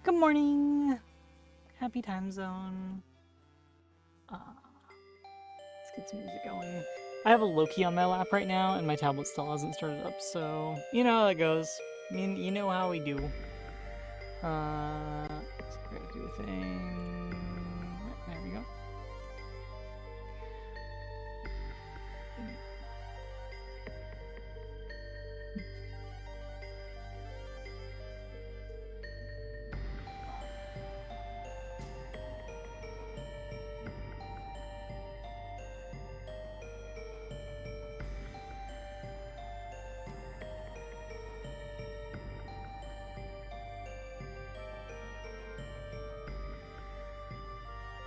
Good morning. Happy time zone. Let's get some music going. I have a Loki on my lap right now, and my tablet still hasn't started up, so you know how that goes. I mean, you know how we do. Let's do a thing. There we go.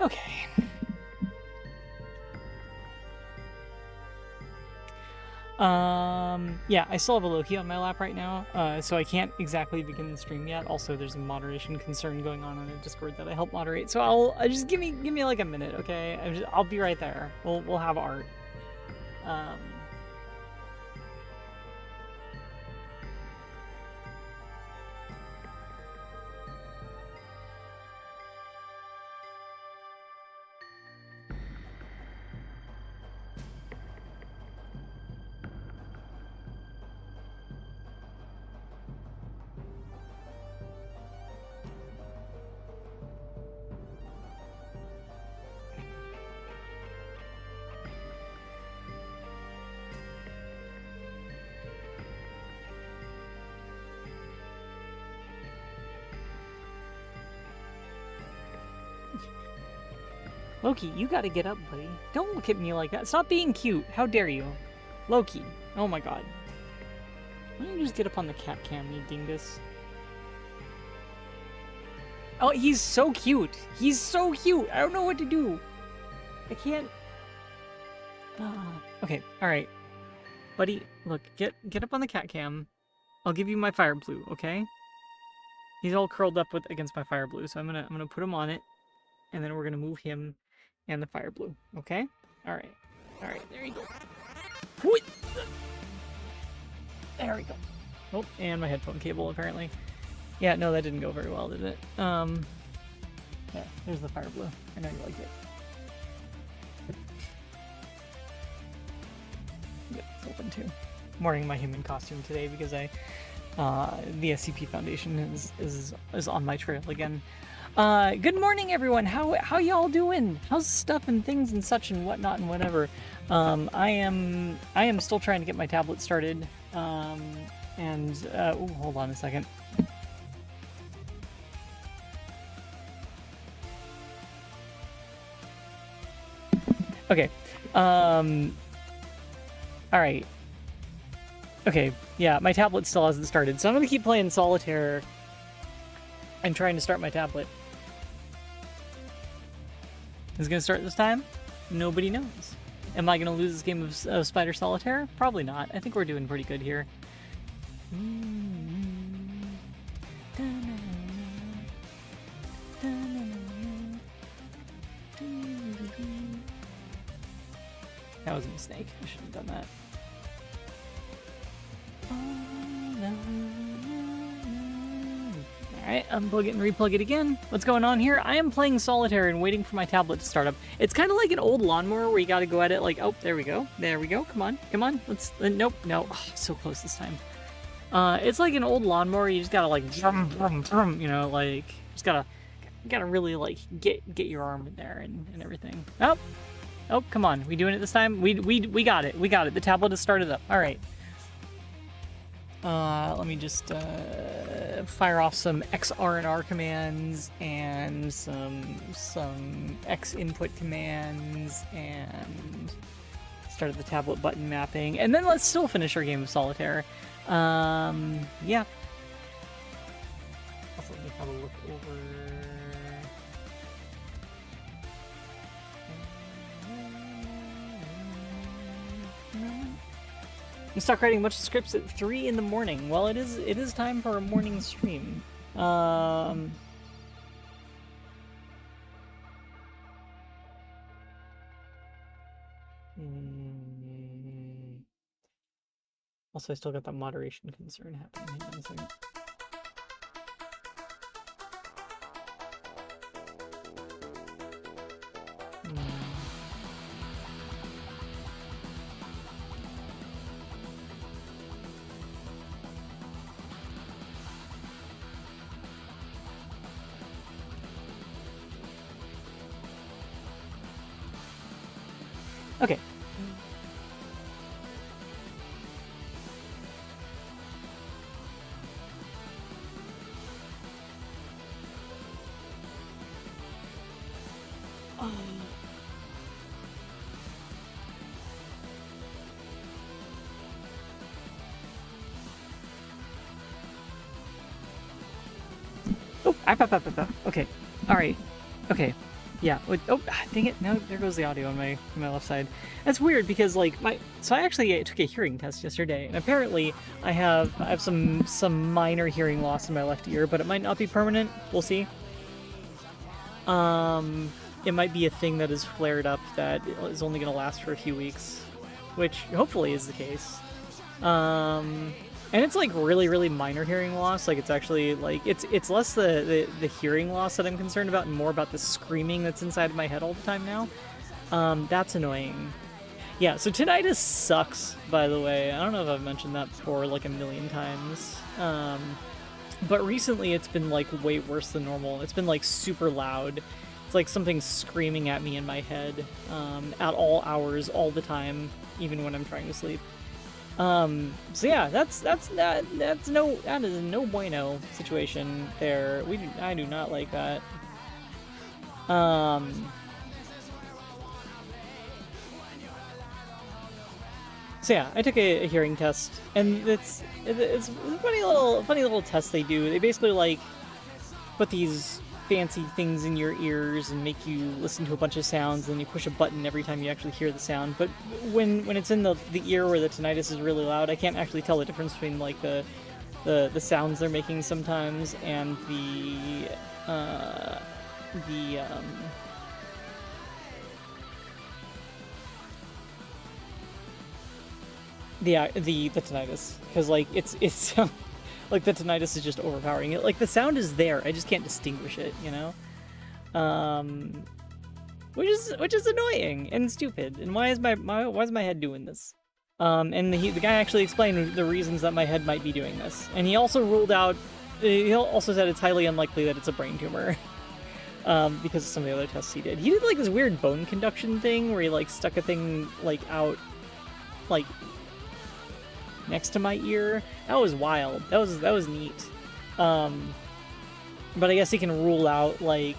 Okay. Yeah, I still have a Loki on my lap right now, so I can't exactly begin the stream yet. Also, there's a moderation concern going on in a Discord that I help moderate, so I'll just give me like a minute, okay? I'll be right there. We'll have art. Loki, you gotta get up, buddy. Don't look at me like that. Stop being cute. How dare you? Loki. Oh my god. Why don't you just get up on the cat cam, you dingus? Oh, he's so cute. He's so cute. I don't know what to do. I can't... Okay, alright. Buddy, look, get up on the cat cam. I'll give you my fire blue, okay? He's all curled up against my fire blue, so I'm gonna put him on it, and then we're gonna move him and the fire blue, okay? Alright. Alright, there you go. There we go. Oh, and my headphone cable, apparently. Yeah, no, that didn't go very well, did it? Yeah, there's the fire blue. I know you like it. Get this open, too. I'm wearing my human costume today because the SCP Foundation is on my trail again. Good morning, everyone. How y'all doing? How's stuff and things and such and whatnot and whatever? I am still trying to get my tablet started. Ooh, hold on a second. Okay. All right. Okay, yeah, my tablet still hasn't started, so I'm gonna keep playing solitaire and trying to start my tablet. Is it gonna start this time? Nobody knows. Am I gonna lose this game of Spider Solitaire? Probably not. I think we're doing pretty good here. That was a mistake. I shouldn't have done that. Alright, unplug it and replug it again. What's going on here? I am playing solitaire and waiting for my tablet to start up. It's kind of like an old lawnmower where you gotta go at it like, oh, there we go. There we go. Come on. Come on. Let's, nope, no. Oh, so close this time. It's like an old lawnmower. You just gotta like, you know, like, just gotta really like get your arm in there and everything. Oh, come on. We doing it this time? We got it. We got it. The tablet has started up. All right. Let me just fire off some XR&R commands and some X input commands and start the tablet button mapping, and then let's still finish our game of solitaire. Yeah. Also, let me have a look over. I'm stuck writing a bunch of scripts at 3 in the morning. Well, it is time for a morning stream. Also, I still got that moderation concern happening. Hang on a second. Okay. Oh, okay. All right. Okay. Yeah. Oh, dang it. No, there goes the audio on my left side. That's weird because like so I actually took a hearing test yesterday, and apparently I have some minor hearing loss in my left ear, but it might not be permanent. We'll see. It might be a thing that is flared up that is only going to last for a few weeks, which hopefully is the case. And it's like really minor hearing loss. Like it's actually like it's less the hearing loss that I'm concerned about and more about the screaming that's inside of my head all the time now. That's annoying. Yeah, so tinnitus sucks, by the way. I don't know if I've mentioned that before like a million times. But recently it's been like way worse than normal. It's been like super loud. It's like something screaming at me in my head at all hours, all the time, even when I'm trying to sleep. So yeah, that is a no bueno situation there. I do not like that. So yeah, I took a hearing test, and it's a funny little test they do. They basically like put these fancy things in your ears and make you listen to a bunch of sounds, and you push a button every time you actually hear the sound. But when it's in the ear where the tinnitus is really loud, I can't actually tell the difference between like the sounds they're making sometimes and the tinnitus, because like it's like the tinnitus is just overpowering it. Like the sound is there, I just can't distinguish it, you know? Which is annoying and stupid. And why is my head doing this? And the guy actually explained the reasons that my head might be doing this. And he also said it's highly unlikely that it's a brain tumor. Because of some of the other tests he did. He did like this weird bone conduction thing where he like stuck a thing like out like next to my ear. That was wild. That was neat. But I guess he can rule out like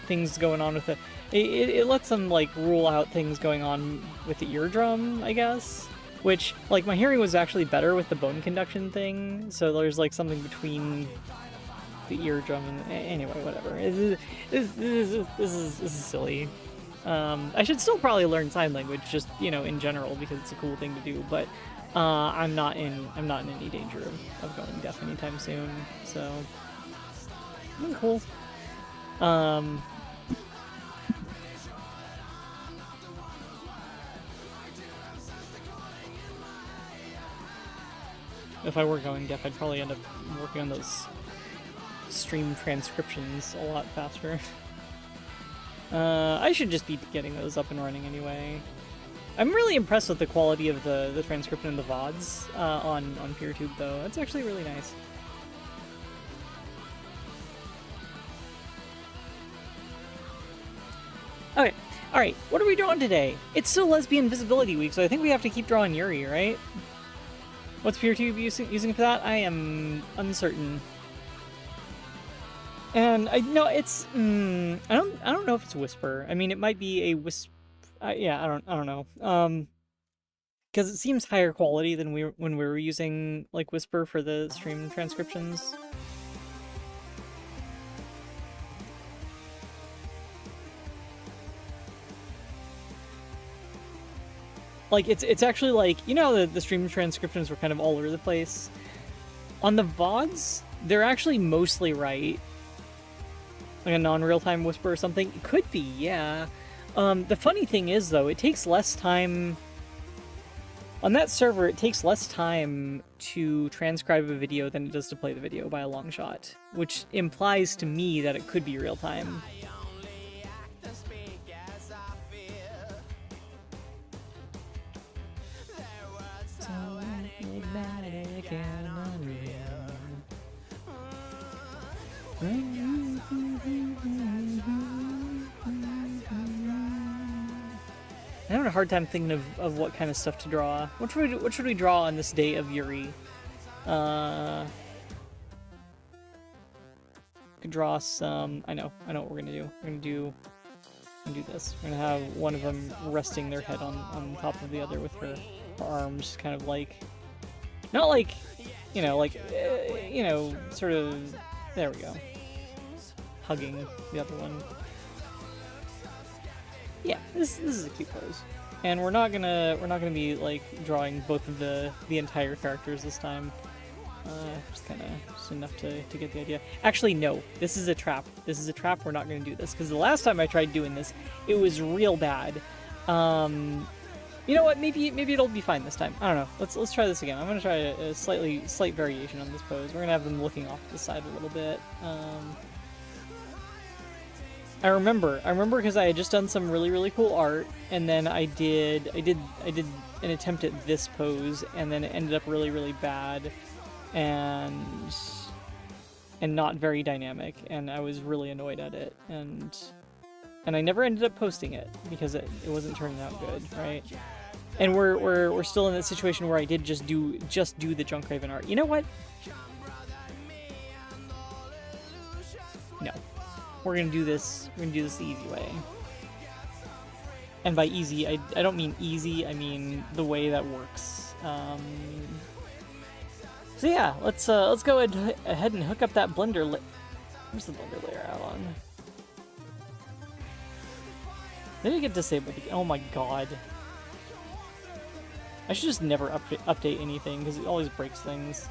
things going on with it lets them like rule out things going on with the eardrum, I guess. Which like my hearing was actually better with the bone conduction thing. So there's like something between the eardrum and anyway, whatever. This is silly. I should still probably learn sign language, just in general, because it's a cool thing to do. But I'm not in any danger of going deaf anytime soon. So cool. If I were going deaf, I'd probably end up working on those stream transcriptions a lot faster. I should just be getting those up and running anyway. I'm really impressed with the quality of the transcription and the VODs on PeerTube, though. That's actually really nice. Okay, alright, what are we drawing today? It's still Lesbian Visibility Week, so I think we have to keep drawing Yuri, right? What's PeerTube using for that? I am uncertain. And I know it's I don't know if it's Whisper. I mean, it might be a Whisper. Yeah, I don't know. Because it seems higher quality than when we were using like Whisper for the stream transcriptions. Like it's actually like, the stream transcriptions were kind of all over the place. On the VODs, they're actually mostly right. Like a non-real-time Whisper or something. It could be, yeah. The funny thing is, though, it takes less time... On that server, it takes less time to transcribe a video than it does to play the video by a long shot. Which implies to me that it could be real-time. having a hard time thinking of what kind of stuff to draw. What should we draw on this day of Yuri? Could draw some. I know what we're gonna do. We're gonna do this. We're gonna have one of them resting their head on top of the other with her arms, kind of like, not like, you know, like, you know, sort of. There we go. Hugging the other one. Yeah, this is a cute pose. And we're not gonna be like drawing both of the entire characters this time. Just enough to get the idea. Actually, no, this is a trap. This is a trap. We're not gonna do this because the last time I tried doing this, it was real bad. You know what? Maybe it'll be fine this time. I don't know. Let's try this again. I'm gonna try a slight variation on this pose. We're gonna have them looking off to the side a little bit. I remember because I had just done some really cool art, and then I did an attempt at this pose, and then it ended up really bad, and not very dynamic, and I was really annoyed at it, and I never ended up posting it because it wasn't turning out good, right? And we're still in that situation where I did just do the Junk Raven art. You know what? No. We're gonna do this the easy way. And by easy, I don't mean easy, I mean the way that works. So yeah, let's go ahead and hook up that blender where's the blender layer out on? Did it get disabled again? Oh my god. I should just never update anything because it always breaks things.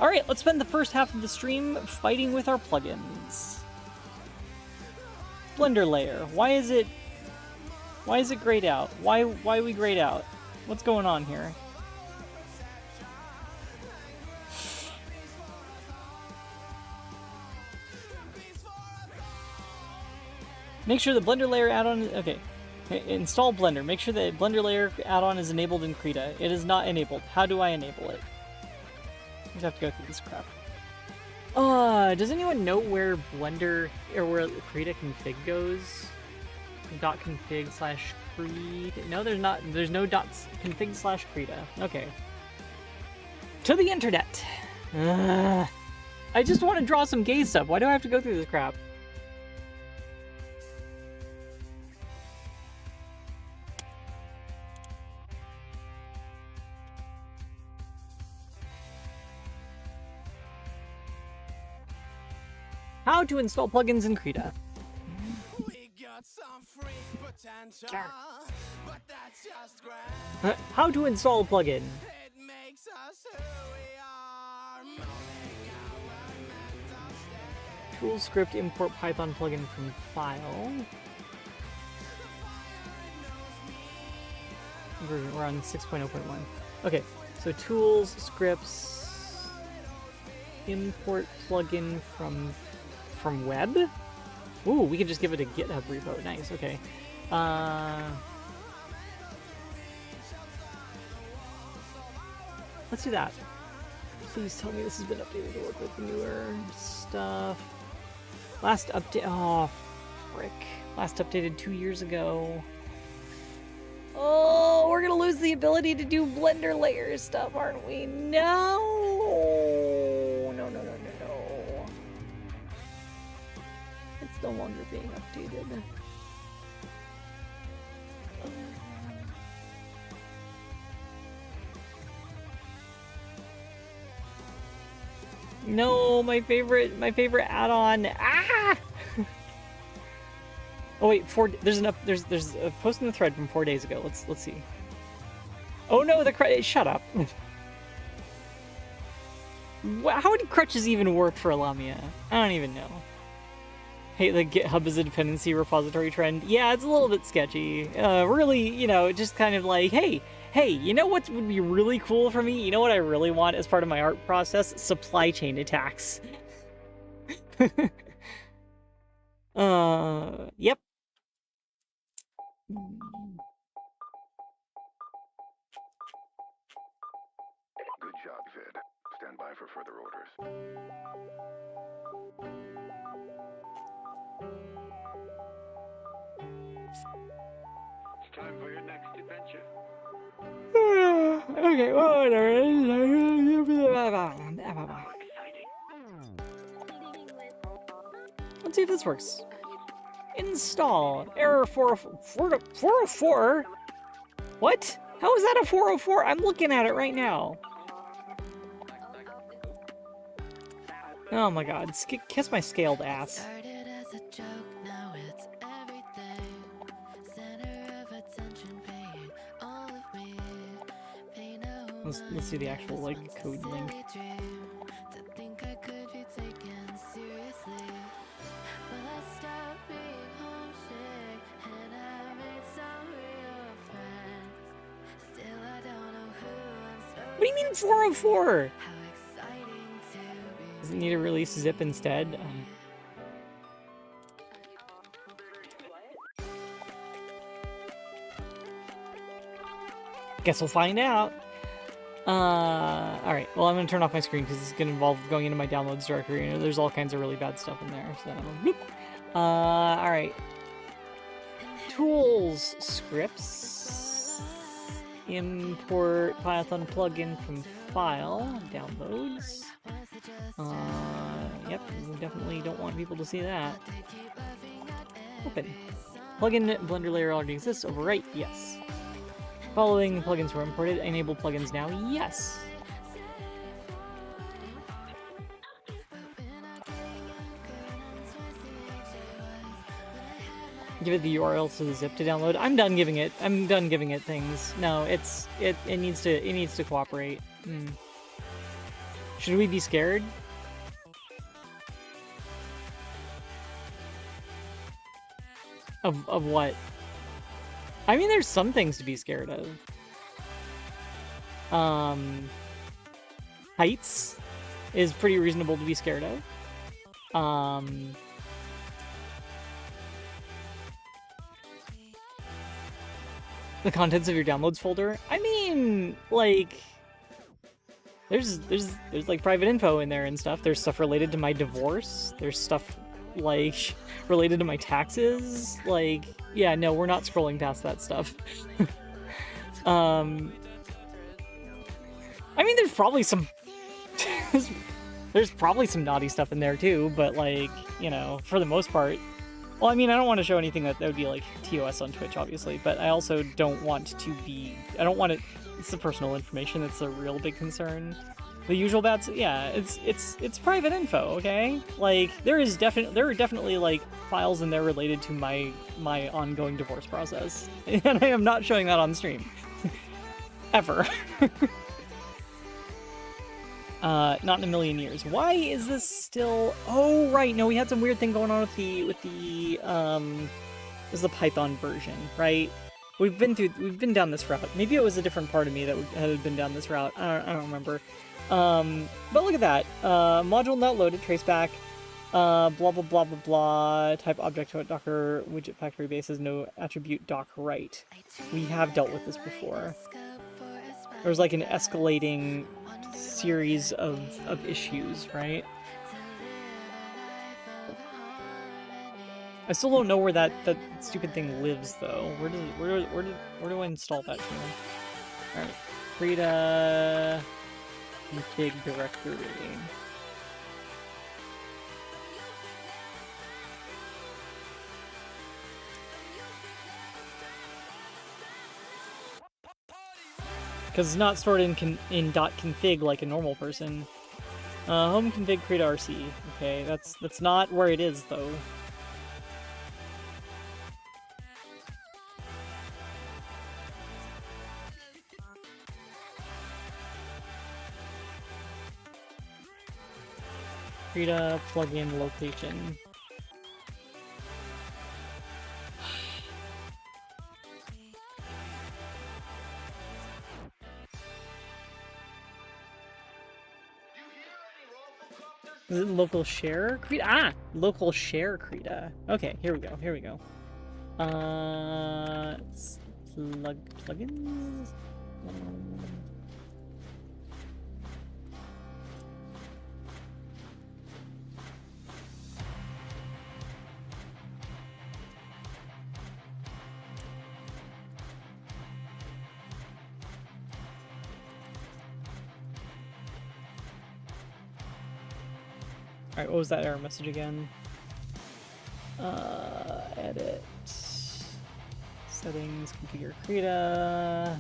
Alright, let's spend the first half of the stream fighting with our plugins. Blender layer. Why is it grayed out? Why we grayed out? What's going on here? Make sure the blender layer add-on okay. Install Blender. Make sure the Blender layer add-on is enabled in Krita. It is not enabled. How do I enable it? I just have to go through this crap. Does anyone know where Blender or where Krita config goes? .config/Krita. No, there's not. There's no .config/Krita. Okay. To the internet. I just want to draw some gay stuff. Why do I have to go through this crap? How to install plugins in Krita. How to install a plugin. Tool script import Python plugin from file. We're on 6.0.1. Okay, so tools, scripts, import plugin from web? Ooh, we can just give it a GitHub repo. Nice, okay. Let's do that. Please tell me this has been updated to work with the newer stuff. Last update. Oh, frick. Last updated 2 years ago. Oh, we're gonna lose the ability to do Blender layer stuff, aren't we? No! No. It's no longer being updated. No, my favorite add-on. Ah! Oh wait, there's a post in the thread from 4 days ago. Let's see. Oh no, shut up. How did crutches even work for Lamia? I don't even know. Hey, the GitHub is a dependency repository trend. Yeah, it's a little bit sketchy. Really, you know, just kind of like, hey, you know what would be really cool for me? You know what I really want as part of my art process? Supply chain attacks. Yep. Good job, Vid. Stand by for further orders. It's time for your next adventure. Okay, well, whatever. Let's see if this works. Install. Error 404. What? How is that a 404? I'm looking at it right now. Oh my god. Kiss my scaled ass. Let's see the actual, like, code link. What do you mean 404? Does it need to release zip instead? Guess we'll find out. Alright, well, I'm gonna turn off my screen because it's gonna involve going into my downloads directory, and there's all kinds of really bad stuff in there, so... Bloop. Alright. Tools, scripts, import Python plugin from file, downloads. Yep, we definitely don't want people to see that. Open. Plugin Blender layer already exists, overwrite, yes. Following plugins were imported. Enable plugins now. Yes. Give it the URL to the zip to download. I'm done giving it things. No, it needs to cooperate. Should we be scared? Of what? I mean, there's some things to be scared of. Heights is pretty reasonable to be scared of. The contents of your downloads folder. I mean, like, there's like private info in there and stuff. There's stuff related to my divorce. There's stuff like related to my taxes. Like, yeah, no, we're not scrolling past that stuff. I mean, there's probably some there's probably some naughty stuff in there too, but like, you know, for the most part. Well, I mean, I don't want to show anything that would be like TOS on Twitch, obviously, but I also don't want to be, I don't want it, it's the personal information that's a real big concern. The usual bad, yeah, it's private info, okay? Like, there are definitely like files in there related to my ongoing divorce process, and I am not showing that on stream, ever. Not in a million years. Why is this still? Oh right, no, we had some weird thing going on with the this is the Python version, right? We've been down this route. Maybe it was a different part of me that had been down this route. I don't remember. But look at that. Module not loaded, traceback, blah, blah, blah, blah, blah, type object to Docker widget factory bases, no attribute doc write. We have dealt with this before. There was like an escalating series of issues, right? I still don't know where that stupid thing lives, though. Where do I install that to? Alright. Create a config directory. Because it's not stored in .config like a normal person. Home config create RC. Okay, that's not where it is, though. Create a plugin location. Is it local share Krita? Ah! Local share Krita. Okay, here we go, here we go. Plugins? Alright, what was that error message again? Edit. Settings, configure Krita.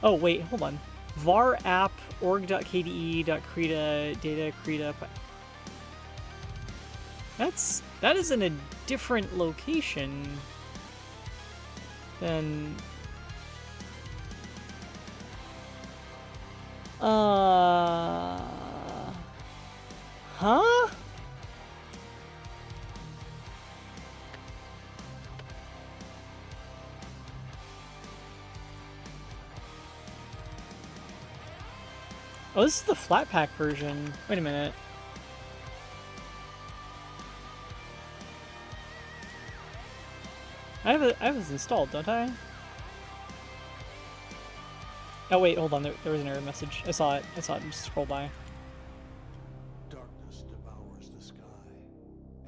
Oh, wait, hold on. var app org.kde.krita data krita. That is in a different location than huh? Oh, this is the flat pack version. Wait a minute. I have this installed, don't I? Oh wait, hold on. There was an error message. I saw it. Just scroll by. Darkness devours the sky.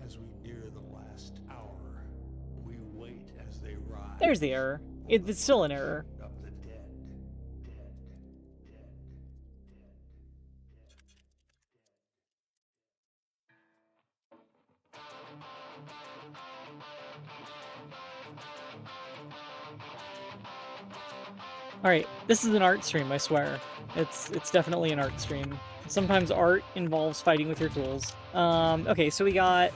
As we near the last hour, we wait as they rise. There's the error. It's still an error. Of the dead. Alright, this is an art stream, I swear. It's definitely an art stream. Sometimes art involves fighting with your tools. Okay, so we got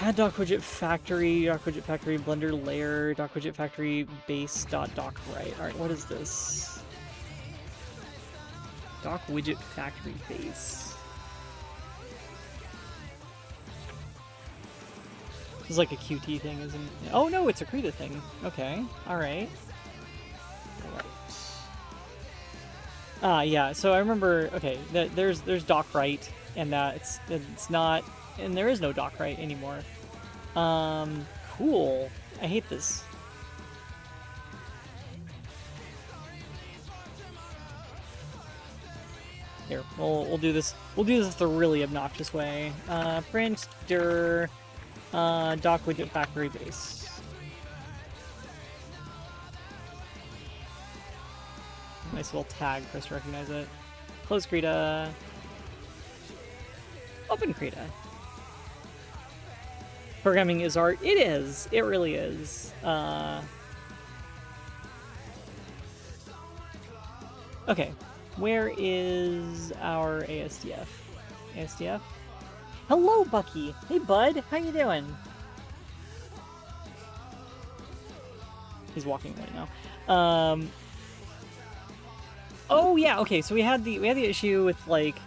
add dock widget factory, blender layer, dock widget factory base dot dock right. Alright, what is this? Dock widget factory base. This is like a QT thing, isn't it? Oh no, it's a Krita thing. Okay, alright. Yeah, so I remember, okay, there's dock right, and it's not, and there is no dock right anymore. Cool. I hate this. Here, we'll do this. We'll do this the really obnoxious way. Print dir dock widget factory base. Nice little tag for us to recognize it. Close Krita. Open Krita. Programming is art. It is. It really is. Okay. Where is our ASDF? ASDF? Hello, Bucky. Hey, bud. How you doing? He's walking right now. Oh yeah. Okay. So we had the issue with like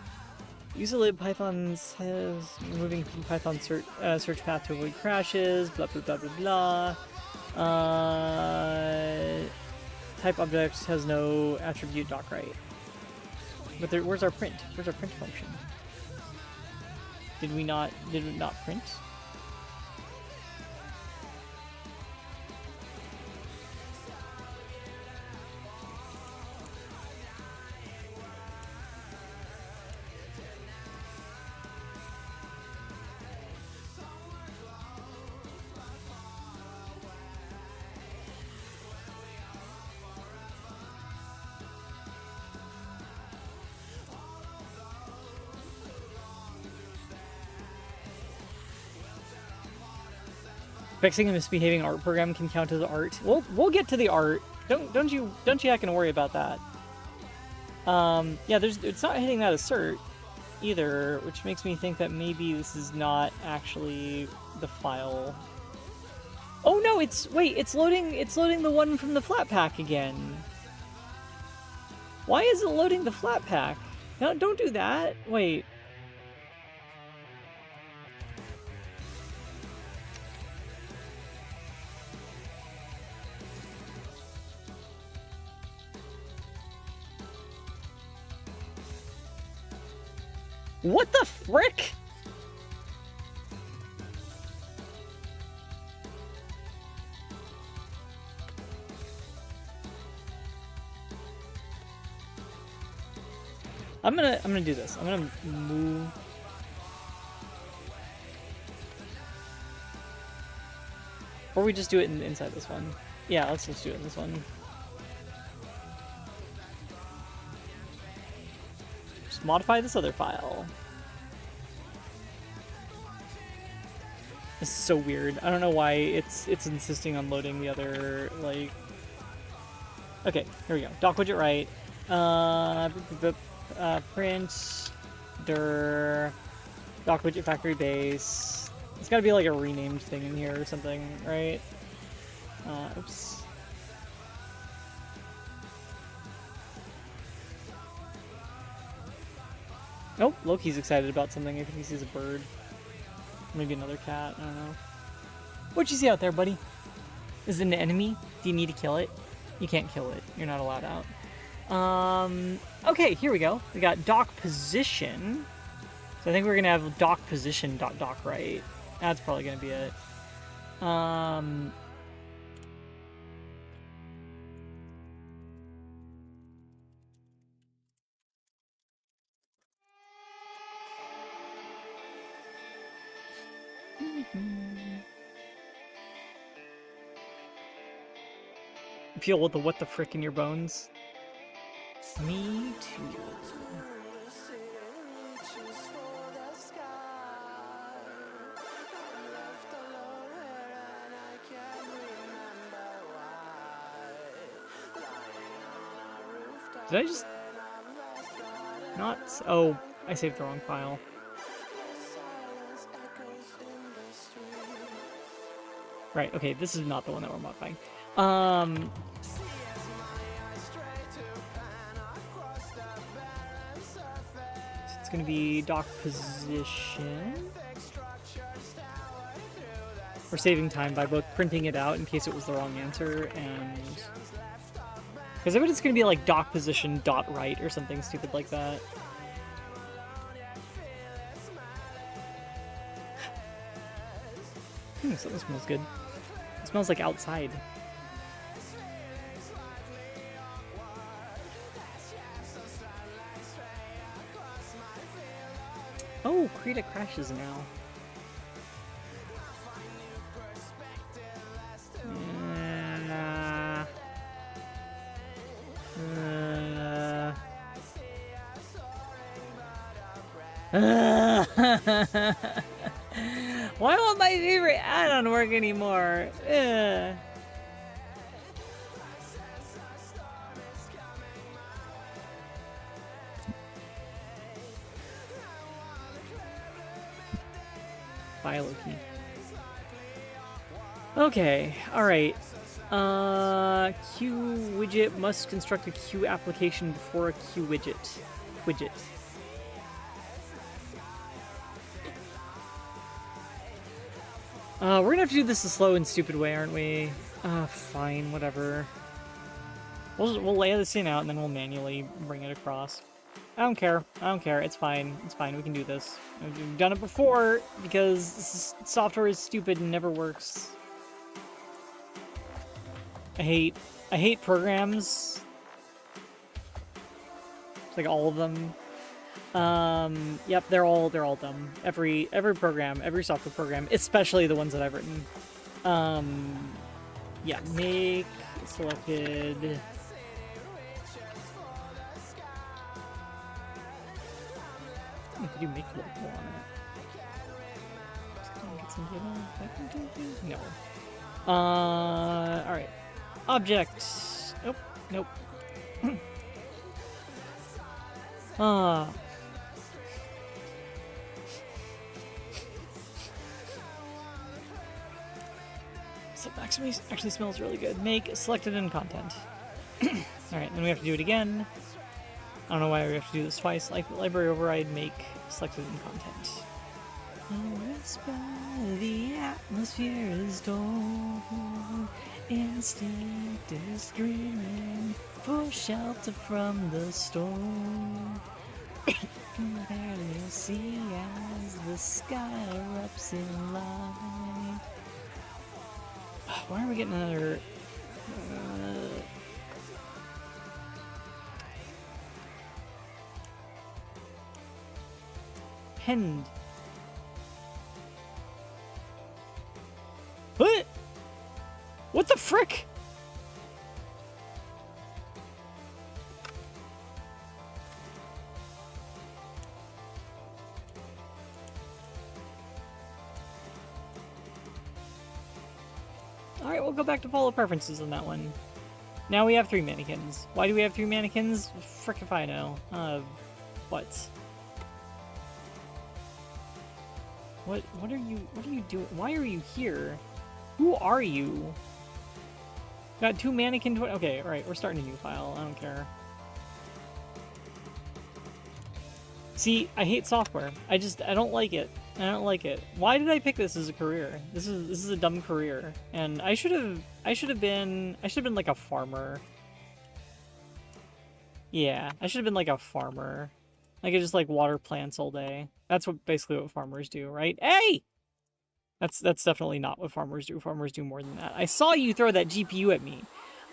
uselib Python's has moving from Python search path to avoid crashes. Blah blah blah blah blah. Type object has no attribute doc right. But where's our print? Where's our print function? Did it not print? Fixing a misbehaving art program can count as art. We'll get to the art. Don't you heckin' worry about that. Yeah, it's not hitting that assert either, which makes me think that maybe this is not actually the file. Oh no, it's loading the one from the Flatpak again. Why is it loading the Flatpak? No, don't do that. Wait. What the frick? I'm gonna do this. I'm gonna move. Or we just do it inside this one. Yeah, let's just do it in this one. Just modify this other file. This is so weird. I don't know why it's insisting on loading the other, like... Okay, here we go. Doc widget right. Print, dir, doc widget factory base. It's gotta be like a renamed thing in here or something, right? Oops. Oh, Loki's excited about something. I think he sees a bird. Maybe another cat. I don't know. What'd you see out there, buddy? Is it an enemy? Do you need to kill it? You can't kill it. You're not allowed out. Okay, here we go. We got dock position. So I think we're gonna have dock position dot dock right. That's probably gonna be it. Feel the what the frick in your bones? Me too. Did I just... not... oh, I saved the wrong file. Right, okay, this is not the one that we're modifying. It's gonna be dock position. We're saving time by both printing it out in case it was the wrong answer and... because I bet it's gonna be like dock position dot right or something stupid like that. Something smells good. It smells like outside. Oh, Krita crashes now. Why won't my favorite add-on work anymore? Bye, Loki. Okay, alright. Queue widget must construct a queue application before a queue widget. We're gonna have to do this a slow and stupid way, aren't we? Fine, whatever. We'll lay this in out and then we'll manually bring it across. I don't care. It's fine. It's fine. We can do this. We've done it before because this software is stupid and never works. I hate programs. It's like all of them. Yep, they're all dumb. Every program, every software program, especially the ones that I've written. Yeah, make selected. I could do make local on it. Get some data. No. Alright. Object. Oh, nope. So actually smells really good. Make selected in content. Alright, then we have to do it again. I don't know why we have to do this twice. Like library override, make selected in content. The atmosphere is dull. Instinct is screaming for shelter from the storm. Barely see as the sky erupts in light. Why are we getting another... Penned. What? frick? Alright, we'll go back to follow preferences on that one. Now we have 3 mannequins. Why do we have 3 mannequins? Frick if I know. What? What are you doing? Why are you here? Who are you? Got 2 mannequin. Okay, alright, we're starting a new file. I don't care. See, I hate software. I don't like it. I don't like it. Why did I pick this as a career? This is a dumb career. And I should have been like a farmer. Yeah, I should have been like a farmer. I could just like water plants all day. That's basically what farmers do, right? Hey! That's definitely not what farmers do. Farmers do more than that. I saw you throw that GPU at me.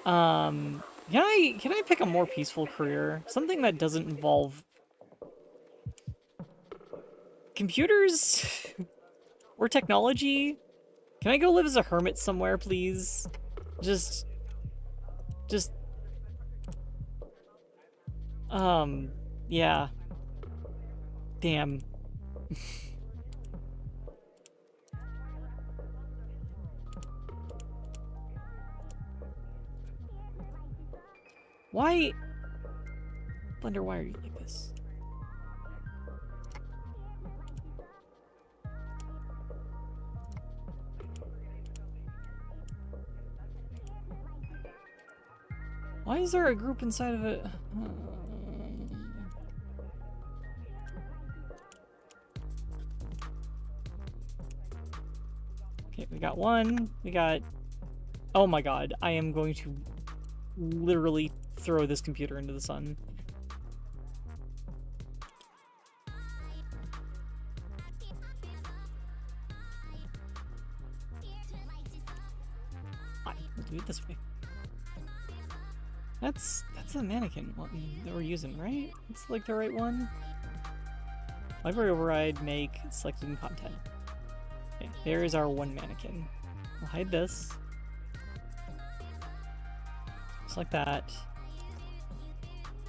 Can I pick a more peaceful career? Something that doesn't involve computers or technology? Can I go live as a hermit somewhere, please? Just yeah. Damn. Why? Blender, why are you like this? Why is there a group inside of it? Okay, we got one. We got... Oh my god, I am going to literally throw this computer into the sun. Fine, we'll do it this way. That's the mannequin one that we're using, right? It's like the right one. Library override, make, selected in content. Okay, there is our one mannequin. We'll hide this. Just like that.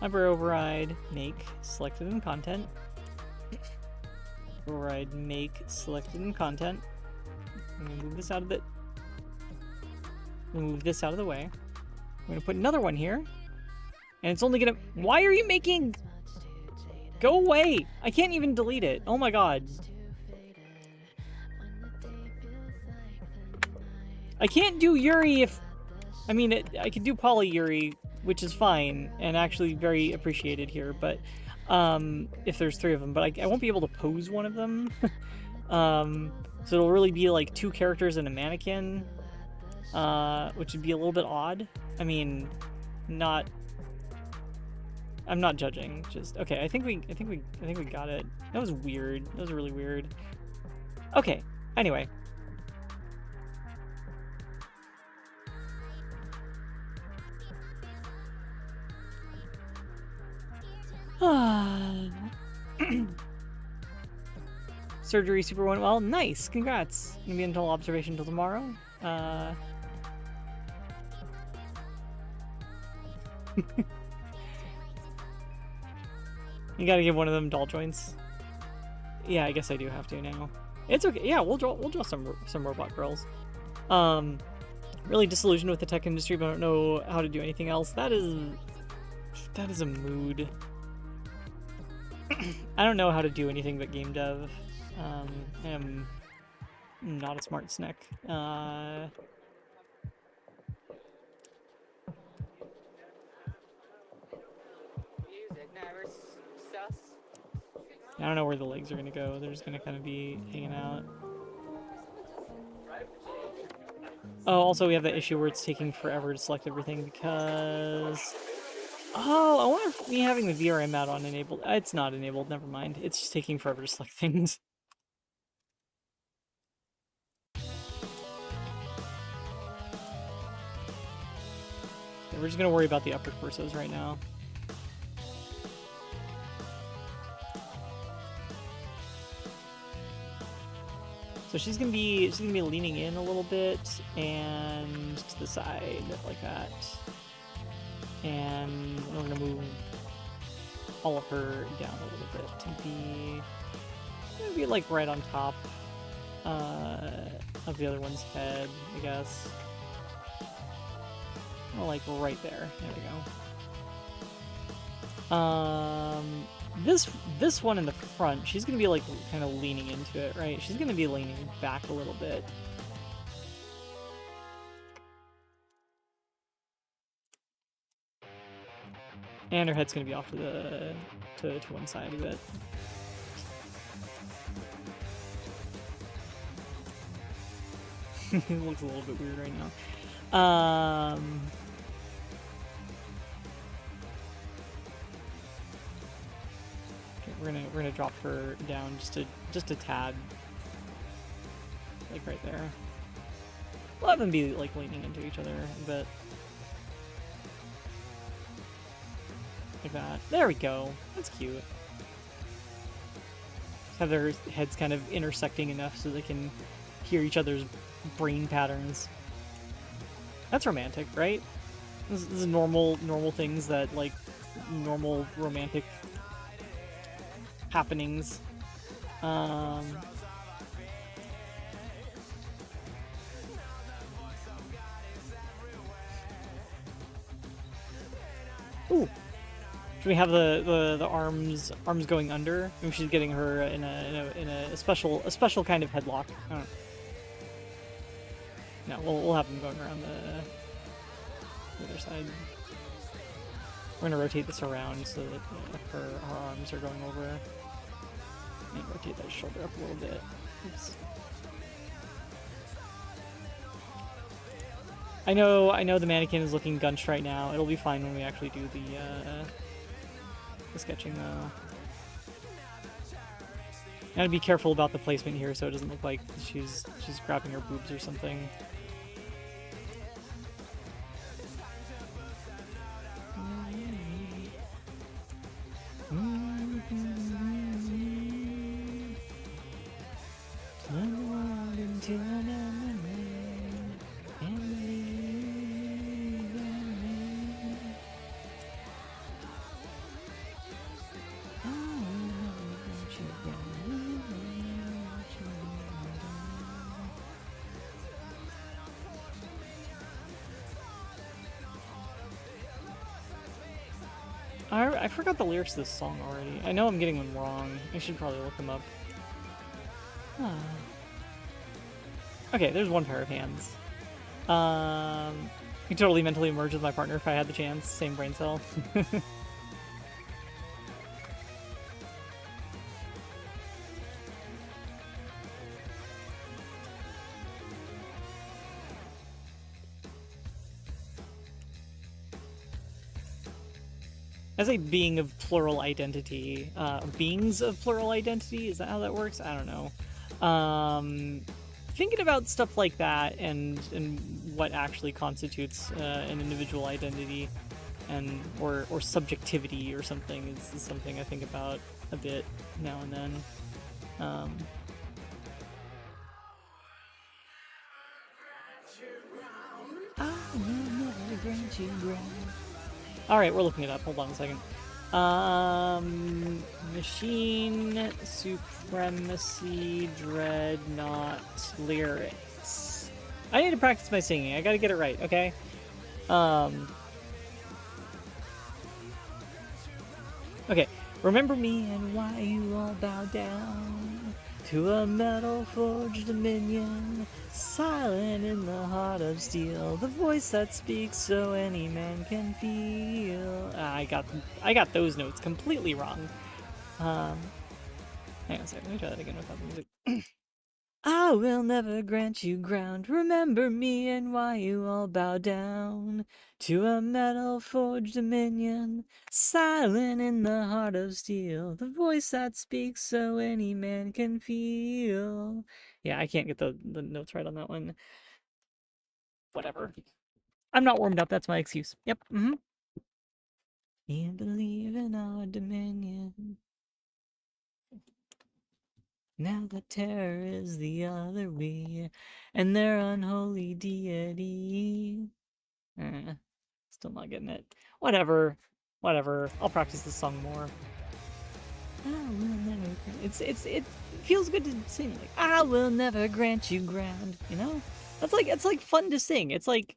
Library override, make, selected in content. Override, make, selected in content. I'm gonna move this out of the... Move this out of the way. I'm gonna put another one here. And it's only gonna... Why are you making... Go away! I can't even delete it. Oh my god. I can't do Yuri if... I mean, I could do Poly Yuri, which is fine, and actually very appreciated here, but... if there's 3 of them. But I won't be able to pose one of them. So it'll really be like 2 characters and a mannequin. Which would be a little bit odd. I mean, not... I'm not judging. Just okay. I think we got it. That was weird. That was really weird. Okay. Anyway. Surgery super went well. Nice. Congrats. Gonna be until observation till tomorrow. You gotta give one of them doll joints. Yeah, I guess I do have to now. It's okay. Yeah, we'll draw some robot girls. Really disillusioned with the tech industry, but I don't know how to do anything else. That is a mood. I don't know how to do anything but game dev. I am not a smart snack. I don't know where the legs are gonna go. They're just gonna kind of be hanging out. Oh, also we have the issue where it's taking forever to select everything because... Oh, I wonder if me having the VRM add-on enabled... It's not enabled, never mind. It's just taking forever to select things. Okay, we're just gonna worry about the upper torsos right now. So she's gonna be leaning in a little bit and to the side like that. And we're gonna move all of her down a little bit to be like right on top of the other one's head, I guess. Or like right there. There we go. This one in the front, she's gonna be like kind of leaning into it, right? She's gonna be leaning back a little bit. And her head's gonna be off to the to one side a bit. It looks a little bit weird right now. Okay, we're gonna drop her down just a tad, like right there. We'll have them be like leaning into each other a bit, like that. There we go. That's cute. Have their heads kind of intersecting enough so they can hear each other's brain patterns. That's romantic, right? This is normal things that, like, normal romantic happenings. Ooh. Should we have the arms going under? Maybe she's getting her in a special kind of headlock. I don't know. No, we'll have them going around the other side. We're gonna rotate this around so that her arms are going over. And rotate that shoulder up a little bit. Oops. I know the mannequin is looking gunched right now. It'll be fine when we actually do the sketching though. Gotta be careful about the placement here so it doesn't look like she's grabbing her boobs or something. I forgot the lyrics to this song already. I know I'm getting them wrong. I should probably look them up. Huh. Okay, there's one pair of hands. I could totally mentally merge with my partner if I had the chance. Same brain cell. As a being of plural identity, beings of plural identity, is that how that works? I don't know. Thinking about stuff like that and what actually constitutes an individual identity and or subjectivity or something is something I think about a bit now and then. I will never grant you ground. Alright, we're looking it up. Hold on a second. Machine Supremacy Dreadnought lyrics. I need to practice my singing. I gotta get it right, okay? Okay. Remember me and why you all bow down to a metal forged dominion, silent in the heart of steel, the voice that speaks so any man can feel. I got those notes completely wrong. Hang on a second, let me try that again without the music. I will never grant you ground. Remember me and why you all bow down to a metal forged dominion, silent in the heart of steel, the voice that speaks so any man can feel. Yeah, I can't get the notes right on that one. Whatever. I'm not warmed up, that's my excuse. Yep. You believe in our dominion. Now the terror is the other way, and their unholy deity. Still not getting it. Whatever. Whatever. I'll practice this song more. It feels good to sing. Like, I will never grant you ground. You know, it's like fun to sing. It's like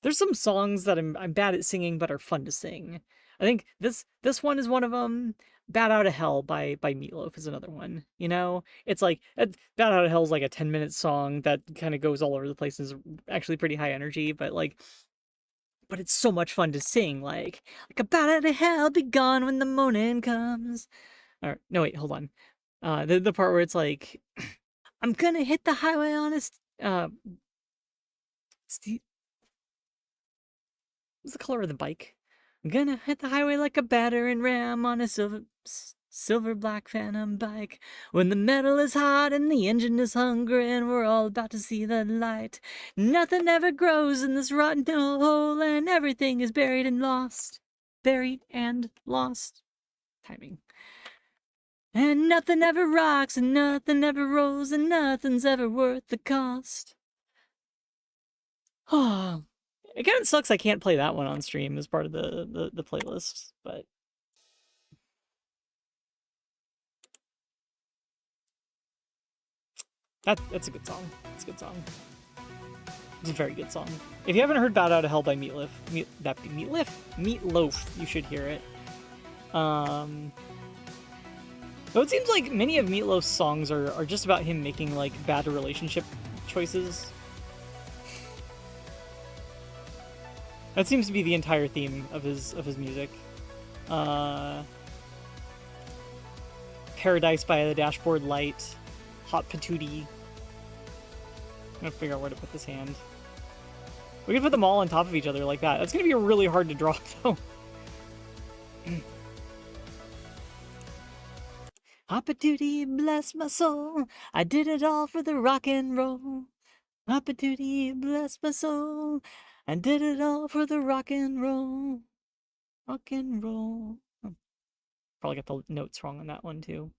there's some songs that I'm bad at singing but are fun to sing. I think this one is one of them. Bad Out of Hell by Meatloaf is another one. You know, it's like Bad Out of Hell is like a 10-minute song that kind of goes all over the place. Is actually pretty high energy, but it's so much fun to sing. Like a bat out of hell, be gone when the morning comes. Or no, wait, hold on. The part where it's like, I'm gonna hit the highway on a what's the color of the bike? I'm gonna hit the highway like a battering ram on a silver black phantom bike. When the metal is hot and the engine is hungry and we're all about to see the light. Nothing ever grows in this rotten hole and everything is buried and lost. Buried and lost. Timing. And nothing ever rocks and nothing ever rolls and nothing's ever worth the cost. Oh, it kind of sucks I can't play that one on stream as part of the playlist, but that's a good song. It's a good song. It's a very good song. If you haven't heard "Bad Out of Hell" by Meatloaf, you should hear it. Though it seems like many of Meatloaf's songs are just about him making like bad relationship choices. That seems to be the entire theme of his music. Paradise by the Dashboard Light, Hot Patootie. I'm gonna figure out where to put this hand. We can put them all on top of each other like that. That's gonna be really hard to draw, though. Hot Patootie, bless my soul. I did it all for the rock and roll. Hot Patootie, bless my soul. I did it all for the rock and roll. Rock and roll. Oh, probably got the notes wrong on that one, too.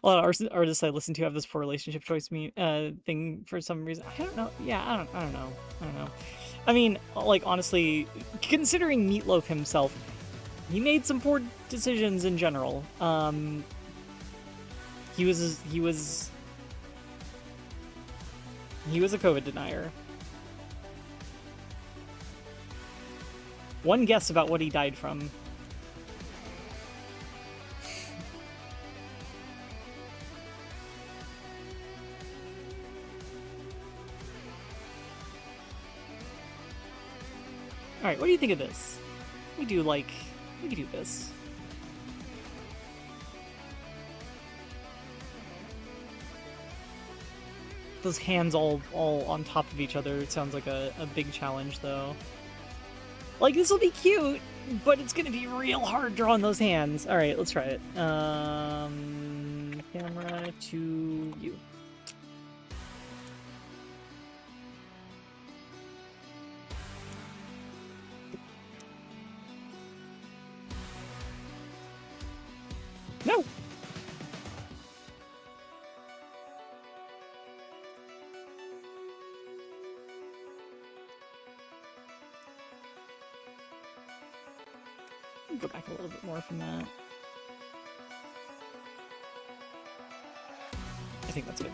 A lot of artists I listen to have this poor relationship choice thing for some reason. I don't know. Yeah, I don't know. I mean, like, honestly, considering Meatloaf himself, he made some poor decisions in general. He was a COVID denier. One guess about what he died from. Alright, what do you think of this? We could do this. Those hands all on top of each other, it sounds like a big challenge, though. Like, this will be cute, but it's gonna be real hard drawing those hands. Alright, let's try it. Camera to you. No! Go back a little bit more from that. I think that's good.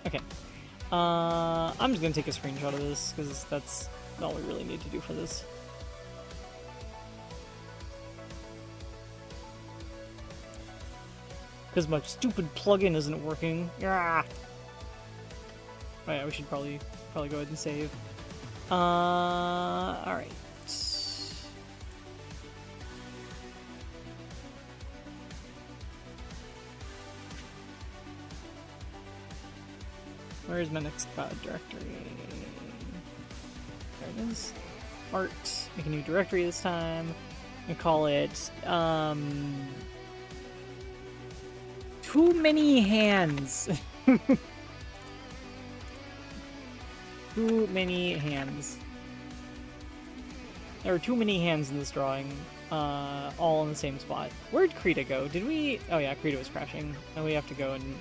Okay. I'm just gonna take a screenshot of this, because that's all we really need to do for this. Because my stupid plugin isn't working. Yeah. Oh yeah, we should probably go ahead and save. Alright. Where's my next directory? There it is. Art. Make a new directory this time. And call it, Too many hands. too many hands. There are too many hands in this drawing, all in the same spot. Where'd Krita go? Did we... Oh yeah, Krita was crashing. And we have to go and...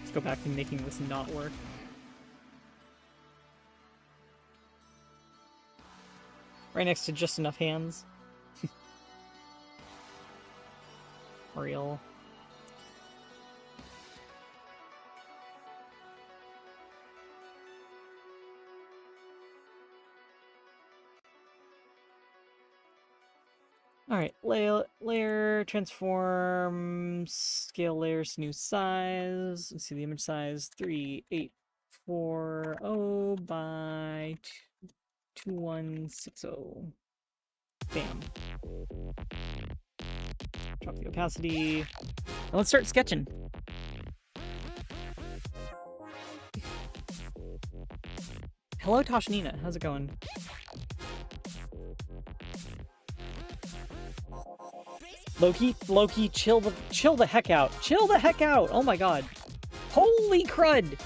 Let's go back to making this not work. Right next to just enough hands. Real. Alright, layer, transform, scale layers to new size. Let's see the image size, 3840 by 2160. Bam. Drop the opacity. And let's start sketching. Hello, Tashnina. How's it going? Loki, chill the heck out. Chill the heck out. Oh my god. Holy crud.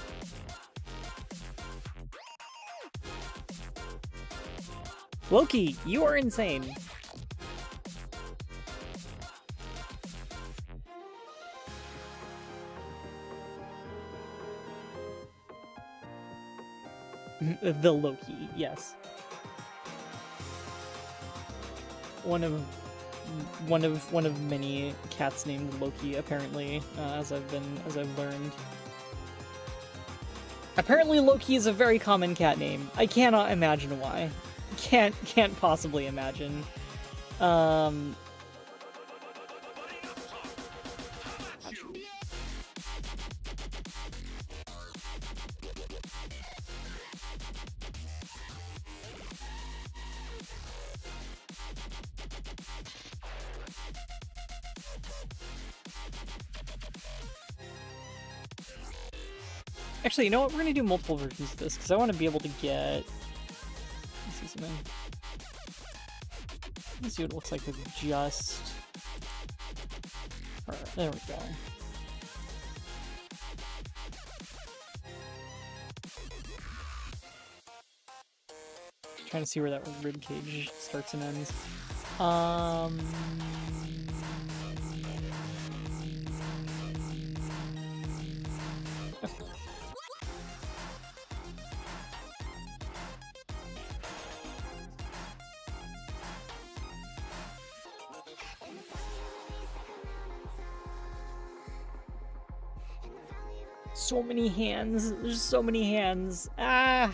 Loki, you are insane. The Loki, yes. One of many cats named Loki, apparently, as I've learned. Apparently Loki is a very common cat name. I cannot imagine why. Can't possibly imagine. Actually, you know what? We're gonna do multiple versions of this because I want to be able to get. Let's see something. Let's see what it looks like with just her. There we go. Trying to see where that rib cage starts and ends. So many hands. There's so many hands. Okay.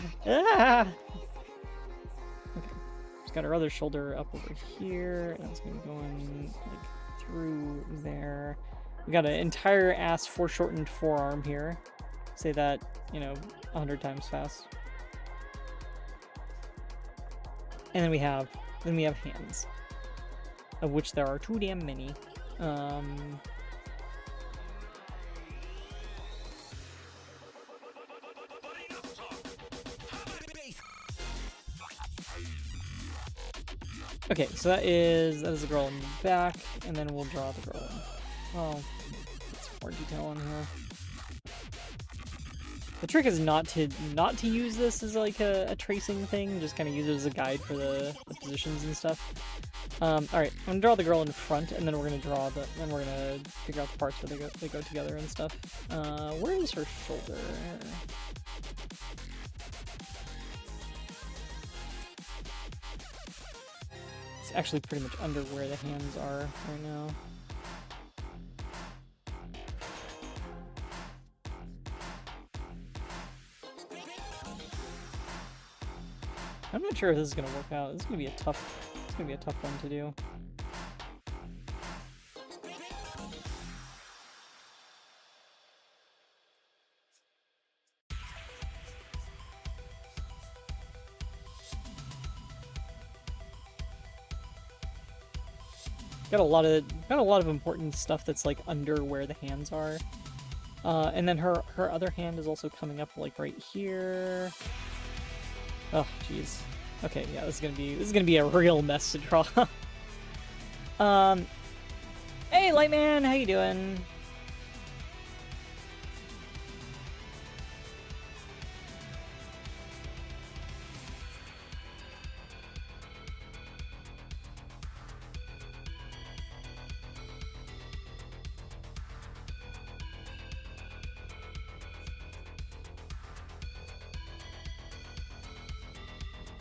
Just got our other shoulder up over here, and that's gonna be going like through there. We got an entire ass foreshortened forearm here. Say that, 100 times fast. And then we have hands, of which there are too damn many. Okay, so that is the girl in the back, and then we'll draw the girl in. Oh, get some more detail on here. The trick is not to use this as like a tracing thing, just kind of use it as a guide for the positions and stuff. Alright, I'm gonna draw the girl in front, and then we're gonna figure out the parts where they go together and stuff. Where is her shoulder? It's actually pretty much under where the hands are right now. I'm not sure if this is gonna work out. This is gonna be a tough one to do. Got a lot of important stuff that's like under where the hands are. And then her other hand is also coming up like right here. Oh, jeez. Okay, yeah, this is gonna be a real mess to draw. Hey, Lightman, how you doing?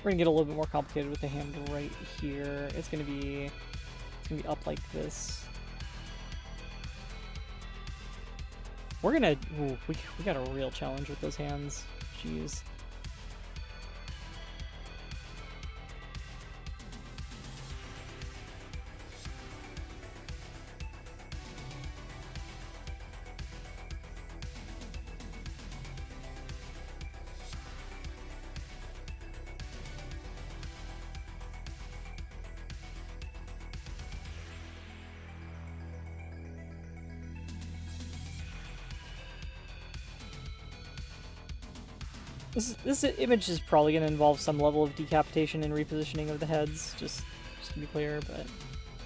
We're gonna get a little bit more complicated with the hand right here. It's gonna be up like this. We're gonna ooh, we got a real challenge with those hands. Jeez. This image is probably going to involve some level of decapitation and repositioning of the heads, just to be clear.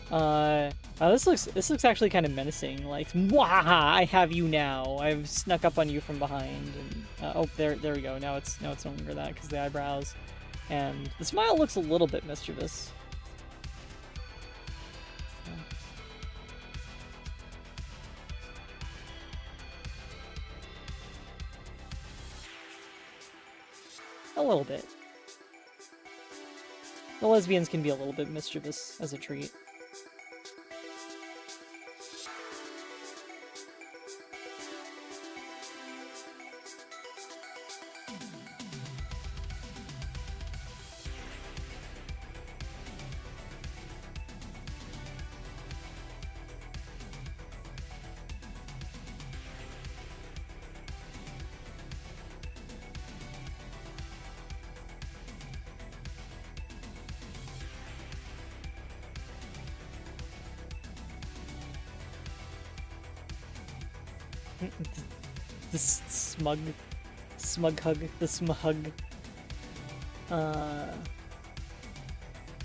But this looks actually kind of menacing. Like, Mwah! I have you now. I've snuck up on you from behind. And oh, there we go. Now it's no longer that because the eyebrows and the smile looks a little bit mischievous. A little bit. The lesbians can be a little bit mischievous as a treat. The smug hug. The smug.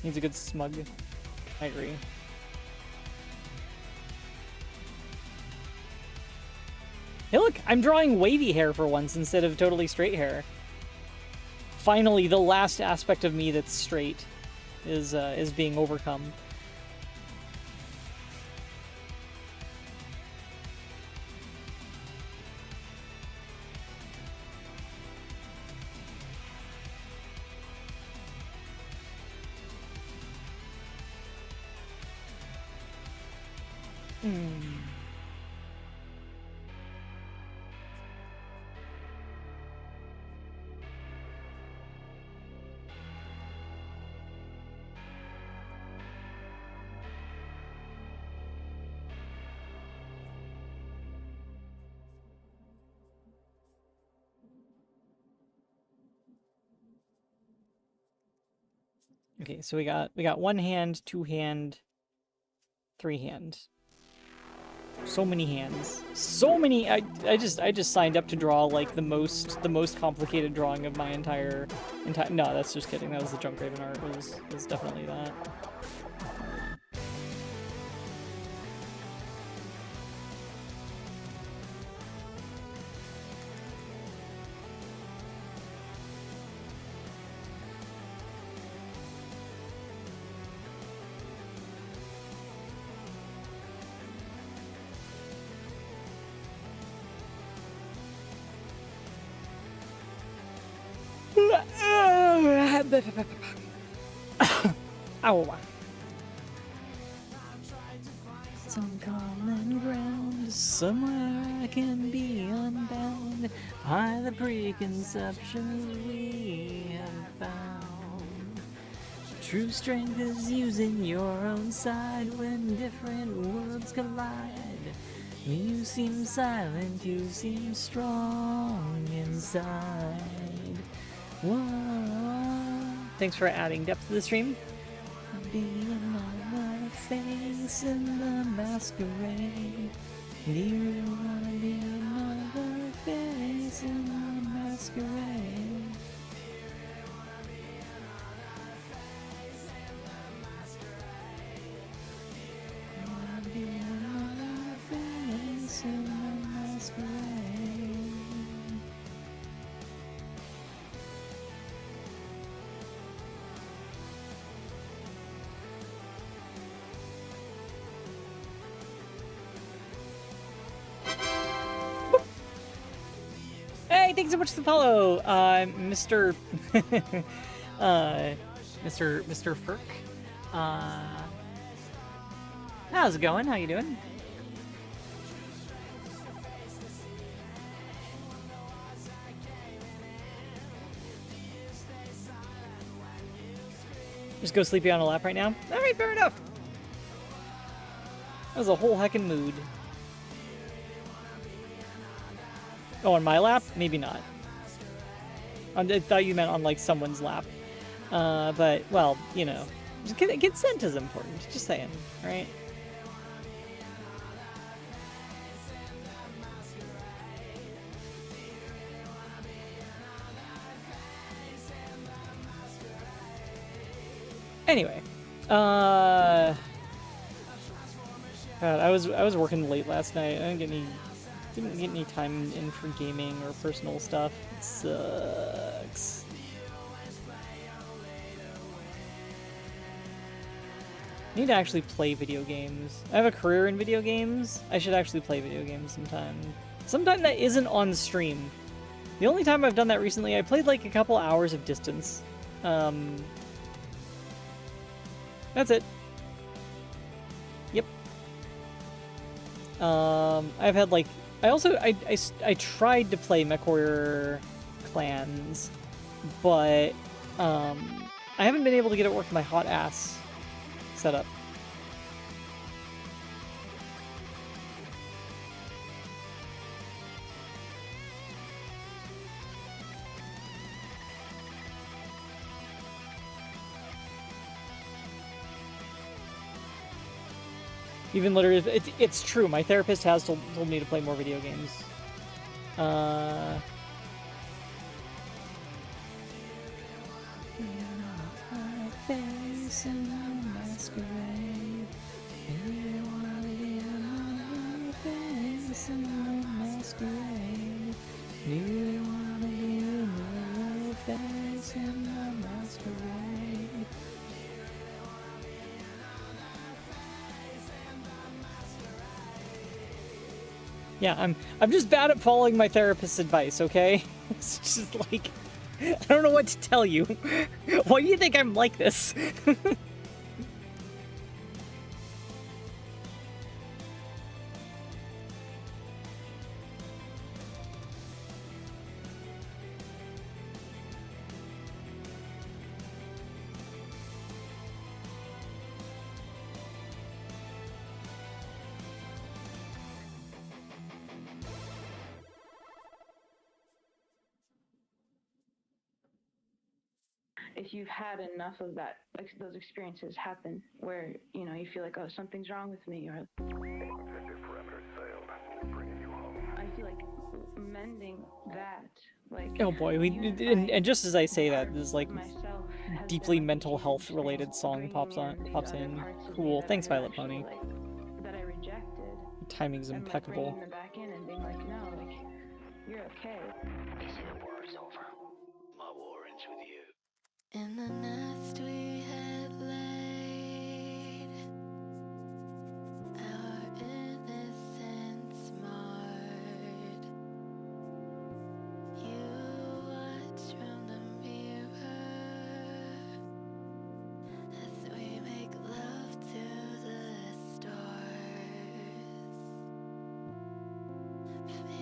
Needs a good smug. I agree. Hey look, I'm drawing wavy hair for once instead of totally straight hair. Finally, the last aspect of me that's straight is being overcome. Okay, so we got one hand, two hand, three hand. So many hands. So many. I just signed up to draw like the most complicated drawing of my entire. No, that's just kidding. That was the Junk Raven art. It was definitely that. Ow. Some common ground, somewhere I can be unbound by the preconceptions we have found. True strength is using your own side when different worlds collide. You seem silent, you seem strong inside. Whoa. Thanks for adding depth to the stream. Be another face in the masquerade. Do you wanna be another face in the masquerade? Wanna be thanks so much for the follow, Mr. Mr. Furk. How's it going? How you doing? Just go sleepy on a lap right now? Alright, fair enough. That was a whole heckin' mood. Oh, on my lap? Maybe not. I thought you meant on, like, someone's lap. But, well, you know. Consent is important. Just saying, right? Anyway, God, I was working late last night. I didn't get any time in for gaming or personal stuff. It sucks. I need to actually play video games. I have a career in video games. I should actually play video games sometime. Sometime that isn't on stream. The only time I've done that recently, I played like a couple hours of Distance. That's it. Yep. I've had like I tried to play MechWarrior Clans, but I haven't been able to get it work with my hot ass setup. Even literally, it's true. My therapist has told me to play more video games. Yeah, I'm just bad at following my therapist's advice, okay? It's just like, I don't know what to tell you. Why do you think I'm like this? If you've had enough of that, like those experiences happen where, you know, you feel like, oh, something's wrong with me, or Objective parameters failed. Bringing you home. I feel like mending that, like, Oh boy, and just as I say that, this like deeply mental health related song pops in. Cool, thanks Violet Pony. That I rejected. Timing's impeccable. And, like, bringing them back in and being like, no, like, you're okay. They say the war is over. My war ends with you. In the nest we had laid, our innocence marred. You watch from the mirror as we make love to the stars.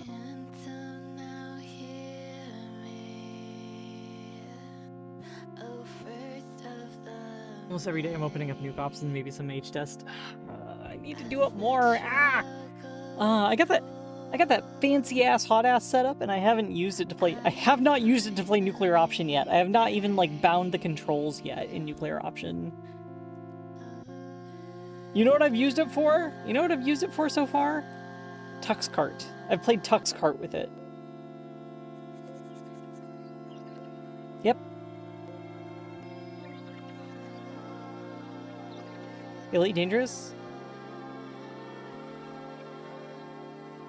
Phantom, now hear me. Oh, first of the Almost every day I'm opening up new ops and maybe some H-test. I need to do it more. I got that fancy ass hot ass setup and I haven't used it to play. I have not used it to play Nuclear Option yet. I have not even like bound the controls yet in Nuclear Option. You know what I've used it for? You know what I've used it for so far? Tux Kart. I've played Tux Kart with it. Yep. Elite Dangerous?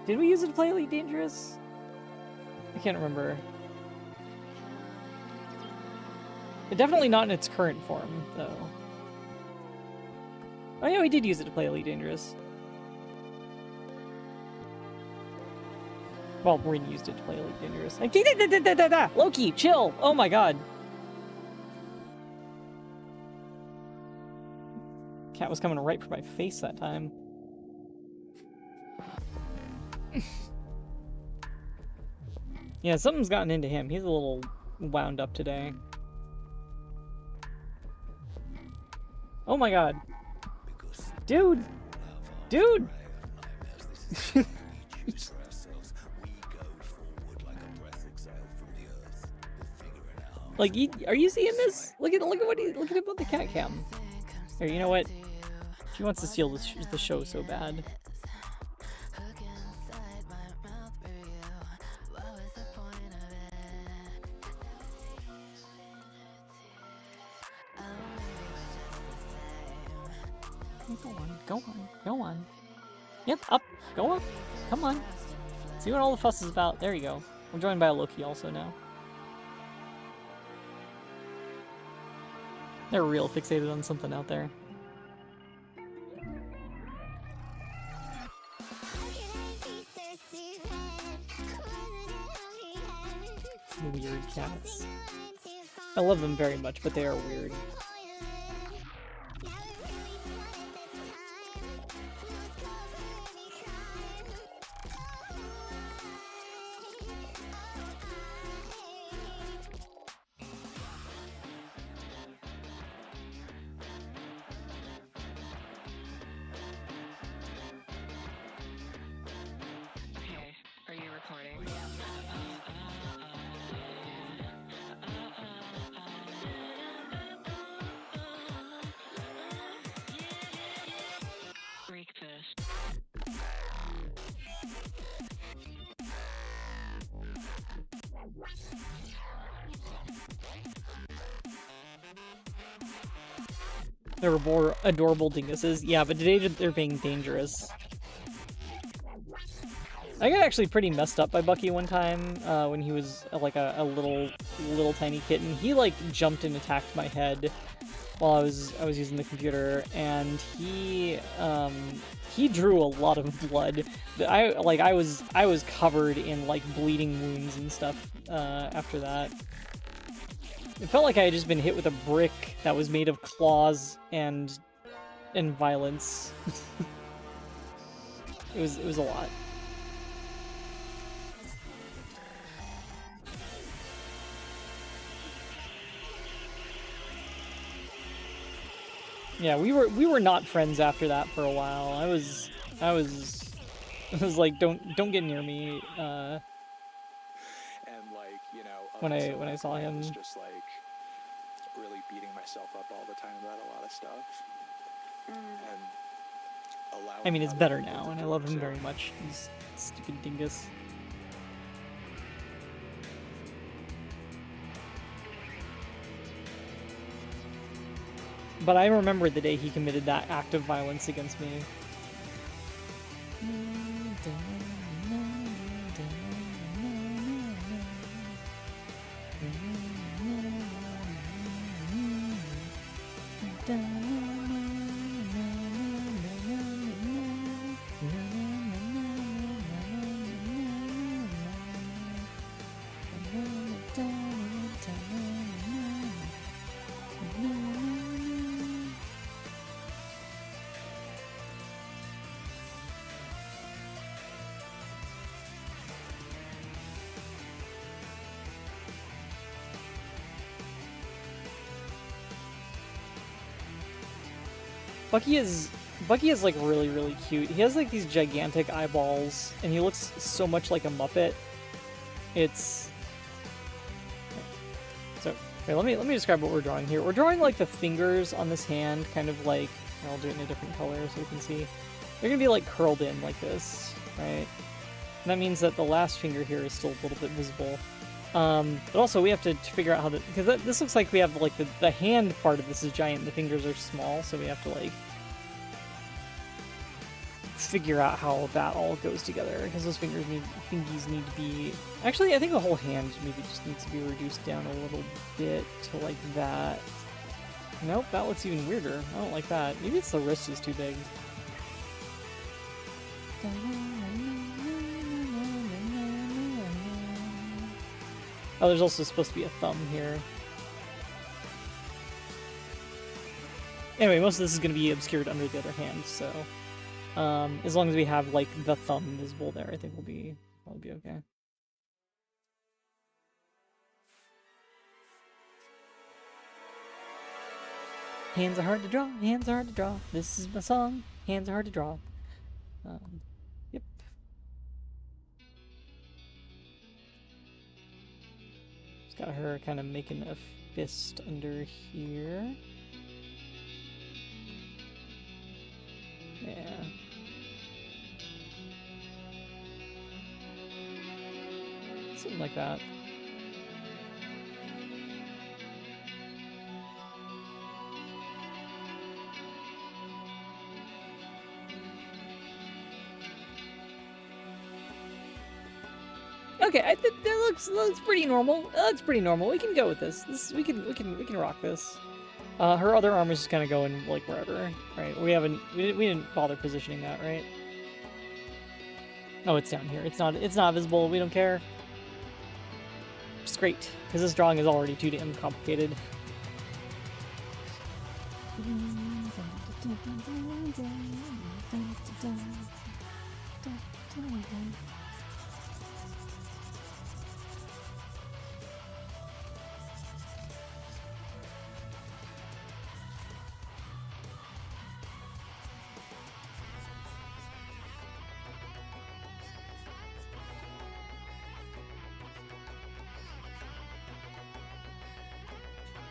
Did we use it to play Elite Dangerous? I can't remember. Definitely not in its current form, though. Oh yeah, we did use it to play Elite Dangerous. Well, Rin used it to play Elite Dangerous. Like, Loki, chill! Oh my god. Cat was coming right for my face that time. Yeah, something's gotten into him. He's a little wound up today. Oh my god. Dude! Dude! Like, are you seeing this? Look at what look at him on the cat cam. Here, you know what? She wants to steal the show so bad. Go on. Yep, up, go up. Come on. See what all the fuss is about. There you go. I'm joined by a Loki also now. They're real fixated on something out there. Weird cats. I love them very much, but they are weird. They were more adorable dinguses. Yeah, but today they're being dangerous. I got actually pretty messed up by Bucky one time when he was like a little tiny kitten. He like jumped and attacked my head while I was using the computer, and he drew a lot of blood. I was covered in like bleeding wounds and stuff after that. It felt like I had just been hit with a brick that was made of claws and violence. It was a lot. Yeah, we were not friends after that for a while. I was like, don't get near me. And like, you know, when I saw him, I was just like really beating myself up all the time about a lot of stuff. And I mean, it's better now, and I love him very much. He's a stupid dingus. But I remember the day he committed that act of violence against me. Bucky is like really cute. He has like these gigantic eyeballs, and he looks so much like a Muppet. It's so. Okay, let me describe what we're drawing here. We're drawing like the fingers on this hand, kind of like, I'll do it in a different color so you can see. They're gonna be like curled in like this, right? And that means that the last finger here is still a little bit visible. But also we have to figure out how to, because this looks like we have like the hand part of this is giant, and the fingers are small, so we have to like figure out how that all goes together, because those fingies need to be, actually I think the whole hand maybe just needs to be reduced down a little bit to like that. Nope, that looks even weirder. I don't like that. Maybe it's the wrist is too big. Oh, there's also supposed to be a thumb here. Anyway, most of this is going to be obscured under the other hand, so as long as we have like the thumb visible there, I think we'll be okay. Hands are hard to draw. Hands are hard to draw. This is my song. Hands are hard to draw. Yep. Just got her kind of making a fist under here. Yeah. Something like that. Okay, I think that looks pretty normal. That looks pretty normal. We can go with this. We can rock this. Her other arm is just kind of going like wherever, right? We didn't bother positioning that, right? Oh, it's down here. It's not visible. We don't care. It's great because this drawing is already too damn complicated.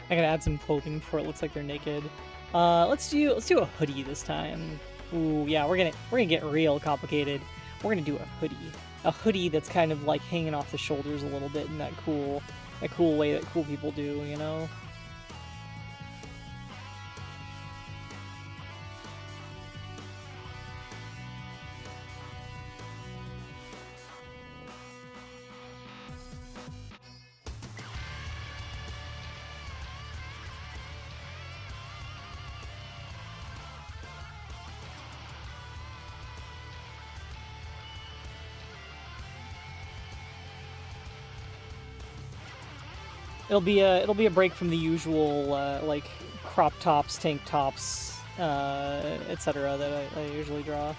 I gotta add some clothing before it looks like they're naked. Let's do a hoodie this time. Ooh, yeah, we're gonna get real complicated. We're gonna do a hoodie that's kind of like hanging off the shoulders a little bit in that cool way that cool people do, you know? It'll be a break from the usual like crop tops, tank tops, etc. that I usually draw.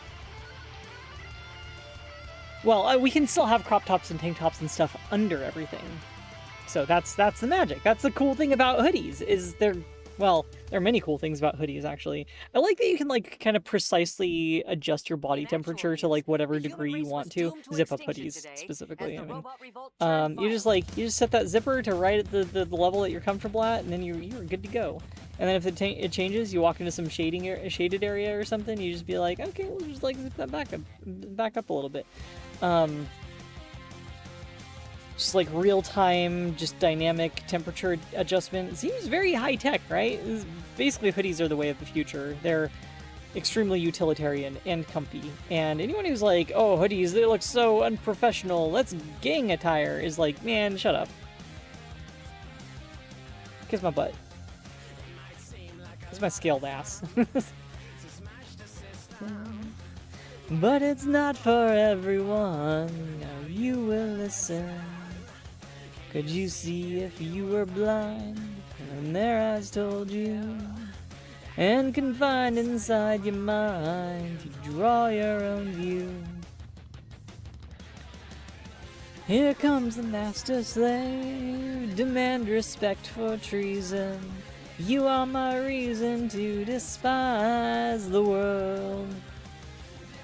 Well, we can still have crop tops and tank tops and stuff under everything. So that's the magic. That's the cool thing about hoodies. Well, there are many cool things about hoodies, actually. I like that you can, like, kind of precisely adjust your body temperature to, like, whatever degree you want to. Zip up hoodies, specifically. I mean, you just set that zipper to right at the level that you're comfortable at, and then you're good to go. And then if it changes, you walk into some shaded area or something, you just be like, okay, we'll just, like, zip that back up a little bit. Just like real-time, just dynamic temperature adjustment. It seems very high-tech, right? Basically, hoodies are the way of the future. They're extremely utilitarian and comfy. And anyone who's like, oh, hoodies, they look so unprofessional, let's gang attire, is like, man, shut up. Kiss my butt. Kiss my scaled ass. But it's not for everyone. Now you will listen. Could you see if you were blind when their eyes told you? And confined inside your mind, you draw your own view. Here comes the master slave, demand respect for treason. You are my reason to despise the world.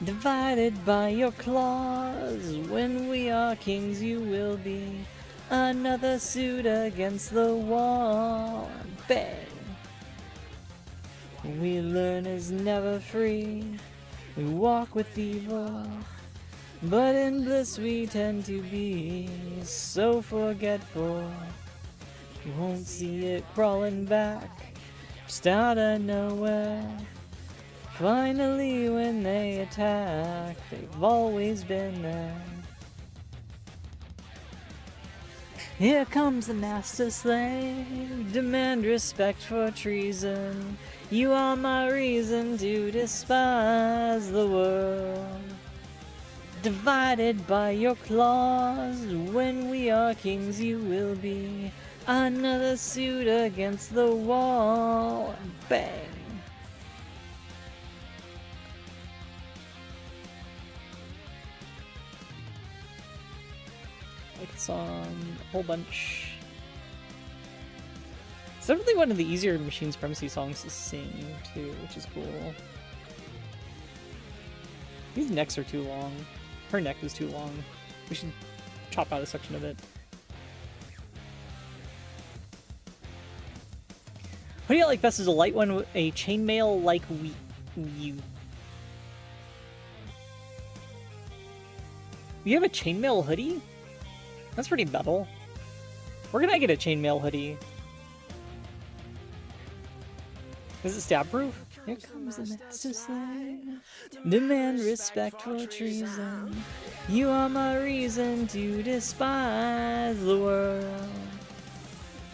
Divided by your claws, when we are kings you will be. Another suit against the wall. Bang! We learn is never free. We walk with evil. But in bliss we tend to be so forgetful. You won't see it crawling back, just out of nowhere. Finally when they attack, they've always been there. Here comes the master slave, demand respect for treason. You are my reason to despise the world. Divided by your claws, when we are kings you will be. Another suit against the wall. Bang. Like the song, a whole bunch. It's definitely one of the easier Machine Supremacy songs to sing, too, which is cool. These necks are too long. Her neck is too long. We should chop out a section of it. What do you like best is a light one with a chainmail like you. You have a chainmail hoodie? That's pretty metal. Where can I get a chainmail hoodie? Is it stab proof? Here comes the master slave. Demand respect for treason. You are my reason to despise the world.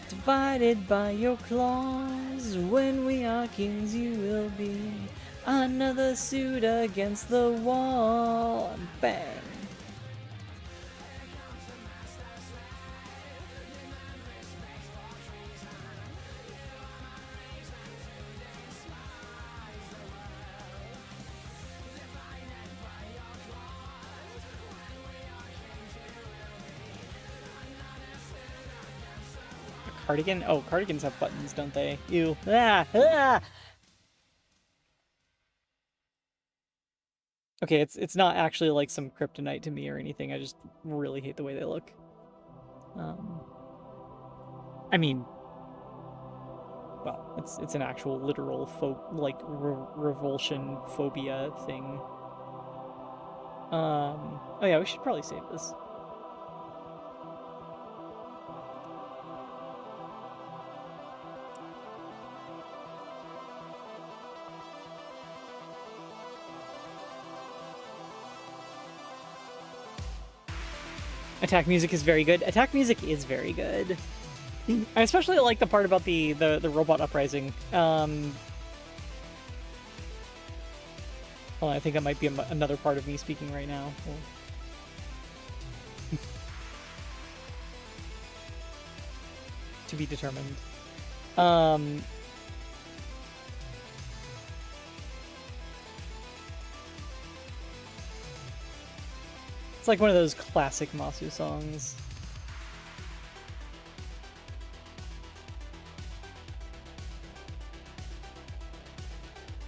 Divided by your claws, when we are kings you will be. Another suit against the wall. Bang. Cardigan? Oh, cardigans have buttons, don't they? Ew. Ah! Ah! Okay, it's not actually like some kryptonite to me or anything. I just really hate the way they look. I mean, well, it's an actual literal revulsion phobia thing. Oh yeah, we should probably save this. Attack music is very good. Attack music is very good. I especially like the part about the robot uprising. Well, I think that might be another part of me speaking right now. To be determined. It's like one of those classic Masu songs.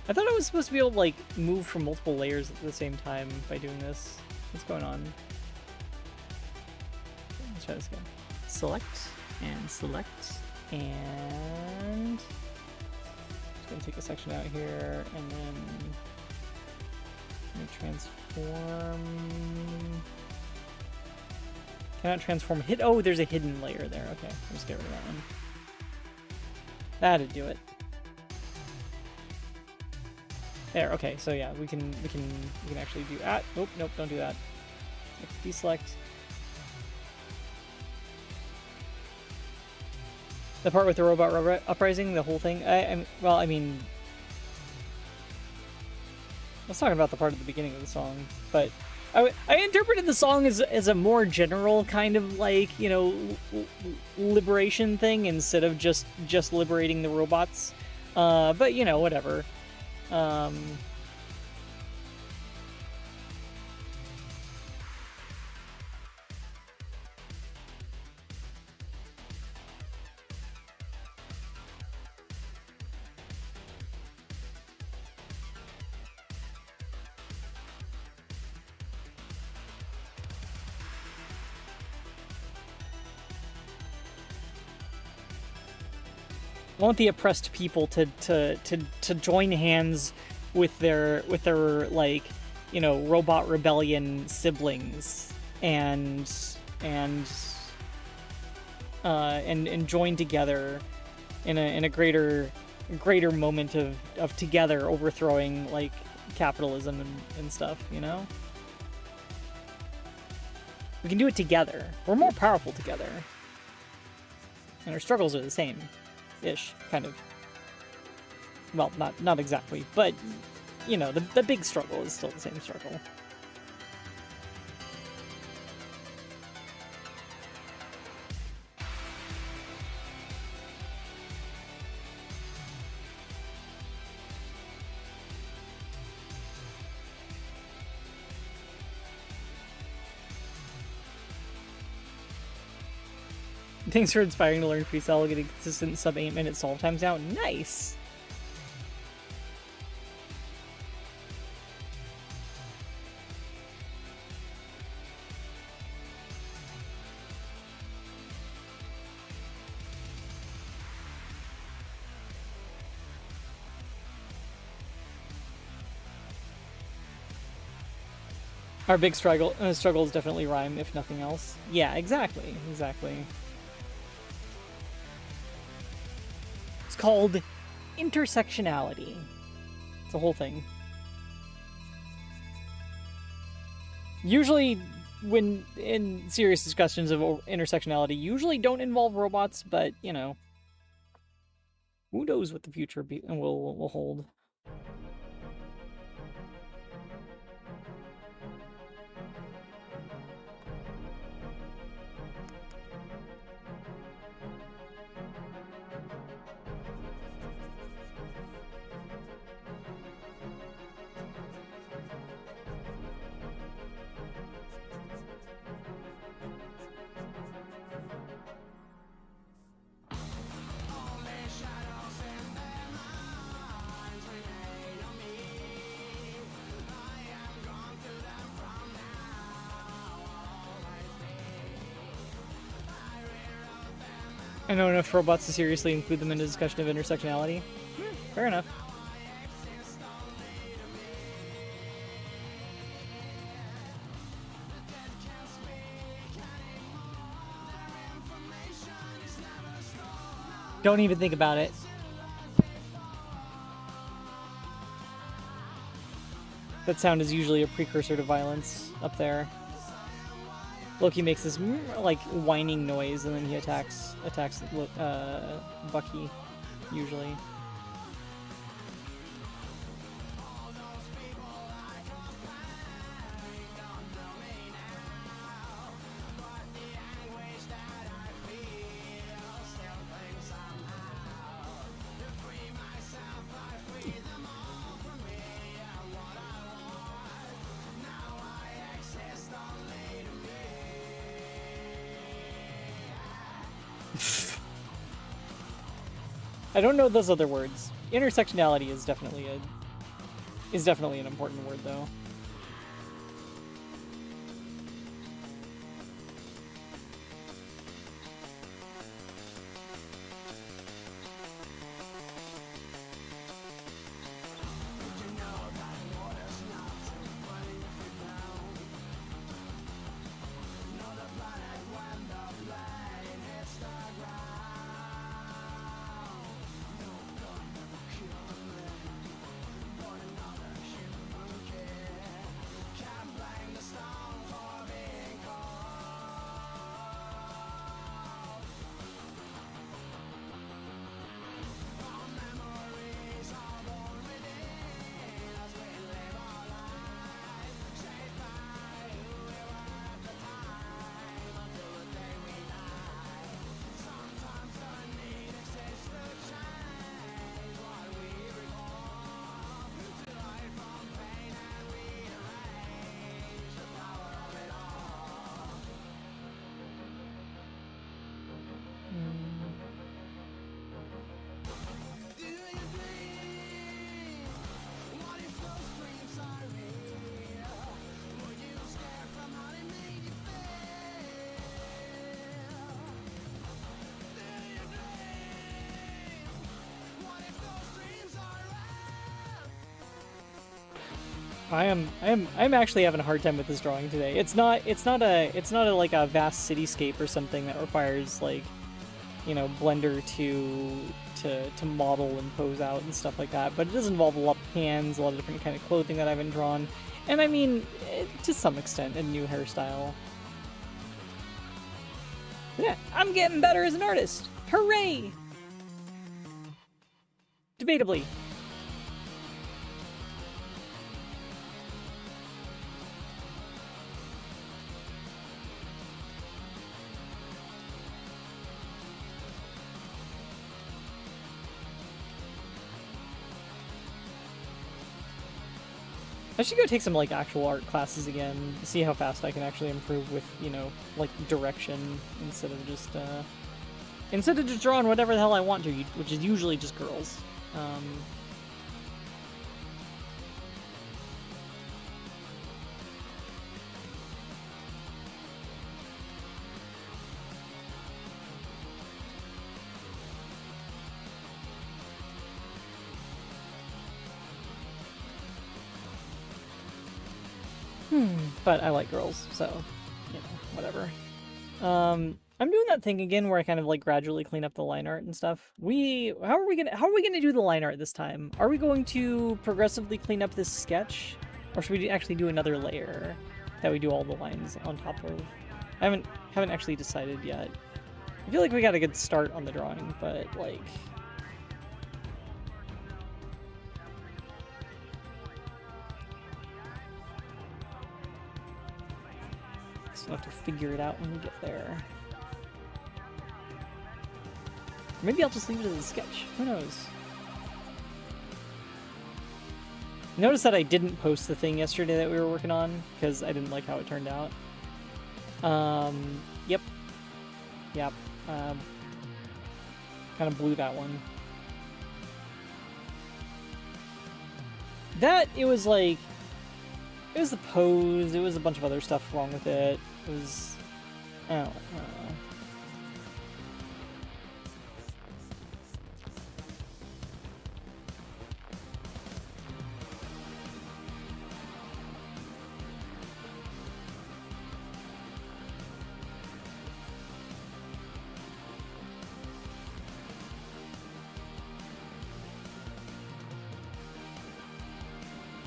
I thought I was supposed to be able to, like, move from multiple layers at the same time by doing this. What's going on? Let's try this again. Select, and... Just gonna take a section out here, and then... Let me transform... Cannot transform hit. Oh, there's a hidden layer there. Okay, I'll just get rid of that one. That'd do it. There. Okay, so yeah, we can actually do that. Nope, nope, don't do that. Deselect. The part with the robot uprising, the whole thing. Well, I mean, I was talking about the part at the beginning of the song, but I interpreted the song as a more general kind of, like, you know, liberation thing instead of just liberating the robots. But you know, whatever. I want the oppressed people to join hands with their like, you know, robot rebellion siblings and join together in a greater moment of together overthrowing, like, capitalism and stuff, you know? We can do it together. We're more powerful together. And our struggles are the same. Ish, kind of. Well, not exactly, but, you know, the big struggle is still the same struggle. Thanks for inspiring to learn Freecell, getting consistent sub 8-minute solve times now. Nice! Our big struggle is definitely rhyme, if nothing else. Yeah, exactly. Exactly. It's called intersectionality. It's a whole thing. Usually, when in serious discussions of intersectionality, usually don't involve robots, but, you know, who knows what the future will hold. I know enough robots to seriously include them in a discussion of intersectionality. Fair enough. Don't even think about it. That sound is usually a precursor to violence up there. Loki makes this like whining noise, and then he attacks Bucky, usually. I don't know those other words. Intersectionality is definitely an important word, though. I'm actually having a hard time with this drawing today. It's not a like a vast cityscape or something that requires like, you know, Blender to model and pose out and stuff like that. But it does involve a lot of hands, a lot of different kind of clothing that I haven't drawn, and I mean, to some extent, a new hairstyle. Yeah, I'm getting better as an artist. Hooray! Debatably. I should go take some like actual art classes again, see how fast I can actually improve with, you know, like direction instead of just Instead of just drawing whatever the hell I want to, which is usually just girls. But I like girls, so, you know, whatever. I'm doing that thing again where I kind of like gradually clean up the line art and stuff. How are we gonna do the line art this time? Are we going to progressively clean up this sketch? Or should we actually do another layer that we do all the lines on top of? I haven't actually decided yet. I feel like we got a good start on the drawing, but like... We'll have to figure it out when we get there. Maybe I'll just leave it as a sketch. Who knows? Notice that I didn't post the thing yesterday that we were working on because I didn't like how it turned out. Yep. Kind of blew that one. It was like... It was the pose, it was a bunch of other stuff wrong with it. It was... I don't know.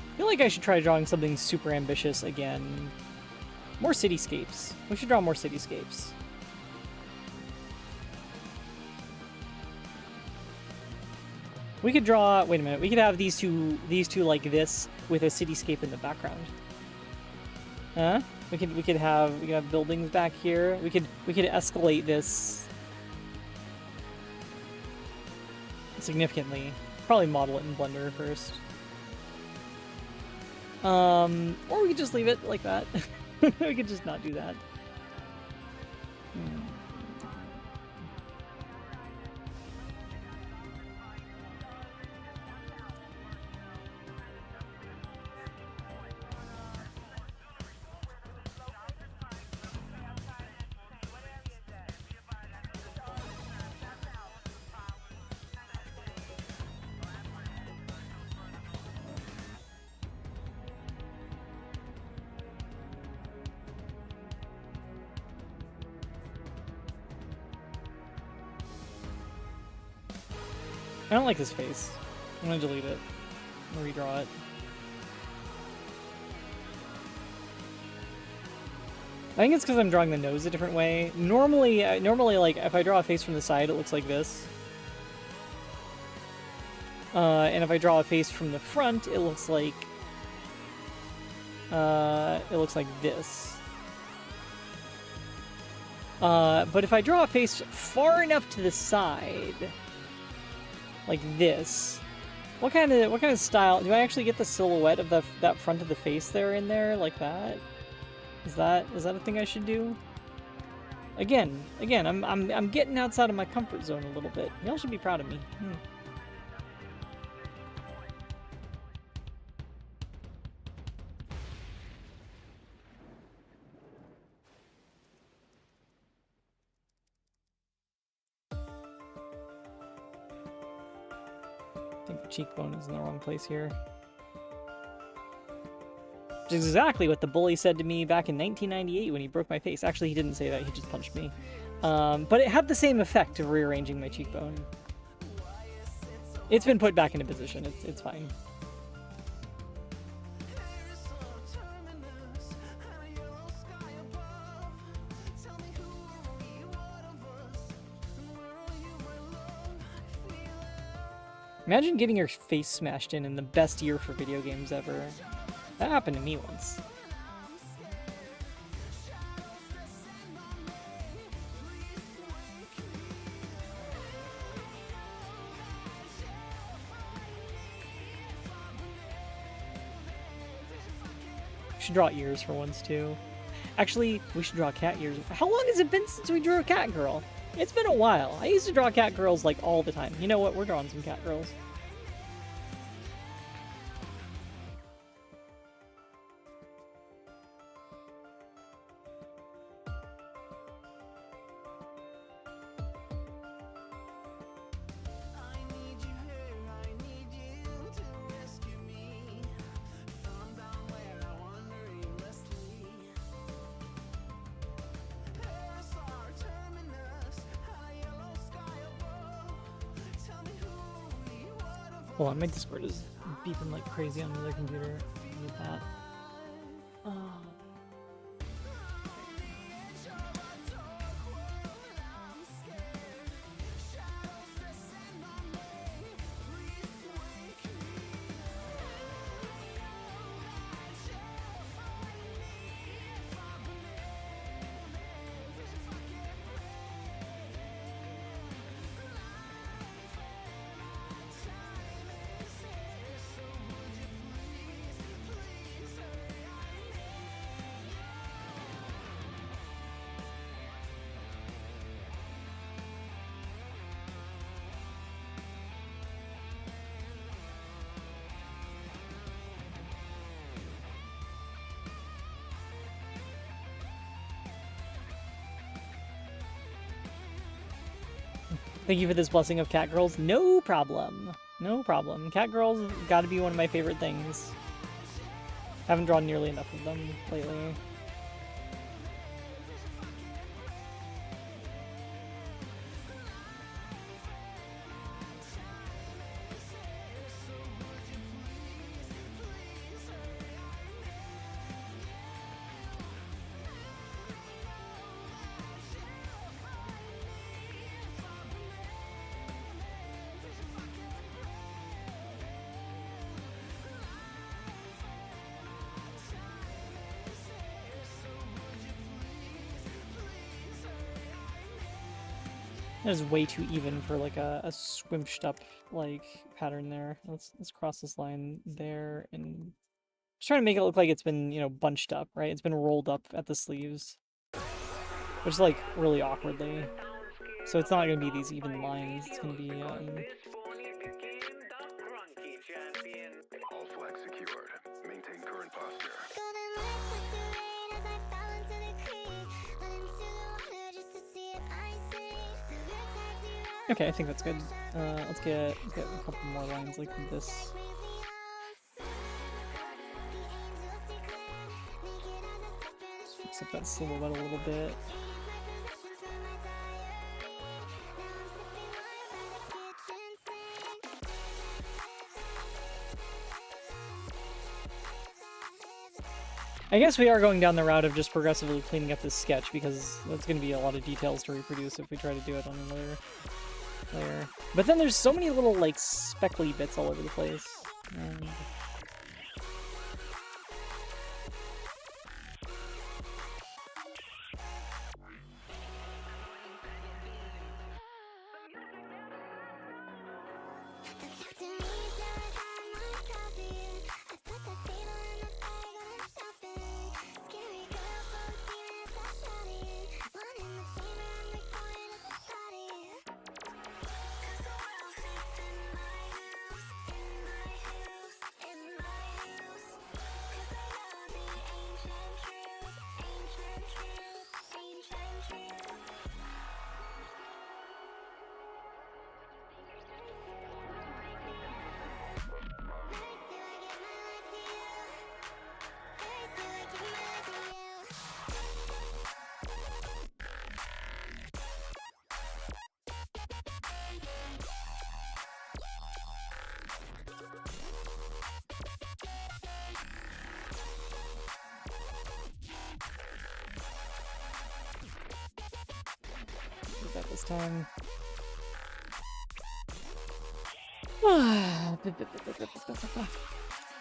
I feel like I should try drawing something super ambitious again. More cityscapes. We should draw more cityscapes. We could draw... Wait a minute. We could have these two like this with a cityscape in the background. Huh? We could have buildings back here. We could escalate this significantly. Probably model it in Blender first. Or we could just leave it like that. We could just not do that. I don't like this face. I'm gonna delete it. I'm gonna redraw it. I think it's because I'm drawing the nose a different way. Normally, like, if I draw a face from the side, it looks like this. And if I draw a face from the front, it looks like this. But if I draw a face far enough to the side, like this, what kind of style do I actually get? The silhouette of that front of the face there in there like that? Is that a thing I should do? Again, I'm getting outside of my comfort zone a little bit. Y'all should be proud of me. I think the cheekbone is in the wrong place here. Which is exactly what the bully said to me back in 1998 when he broke my face. Actually, he didn't say that, he just punched me. But it had the same effect of rearranging my cheekbone. It's been put back into position, it's fine. Imagine getting your face smashed in the best year for video games ever. That happened to me once. We should draw ears for once too. Actually, we should draw cat ears. How long has it been since we drew a cat girl? It's been a while. I used to draw cat girls like all the time. You know what? We're drawing some cat girls. Hold on, my Discord is beeping like crazy on the other computer. I need that. Thank you for this blessing of cat girls. No problem. No problem. Cat girls gotta be one of my favorite things. Haven't drawn nearly enough of them lately. That is way too even for like a squimped up like pattern there. Let's cross this line there and just trying to make it look like it's been, you know, bunched up, right? It's been rolled up at the sleeves, which is like really awkwardly. So it's not gonna be these even lines. It's gonna be All flags secured. Maintain current posture. okay. I think that's good. Let's get a couple more lines like this. Fix up that silhouette a little bit. I guess we are going down the route of just progressively cleaning up this sketch because that's going to be a lot of details to reproduce if we try to do it on another layer. But then there's so many little like speckly bits all over the place. And that this time.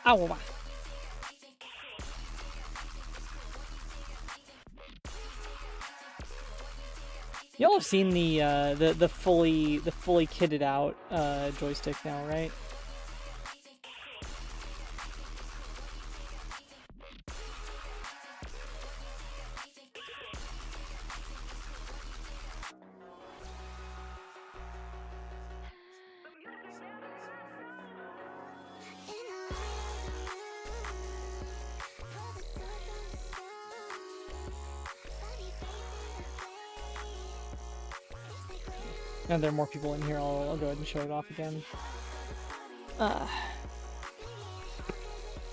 Ow. Y'all have seen the fully kitted out joystick now, right? And there are more people in here. I'll go ahead and show it off again.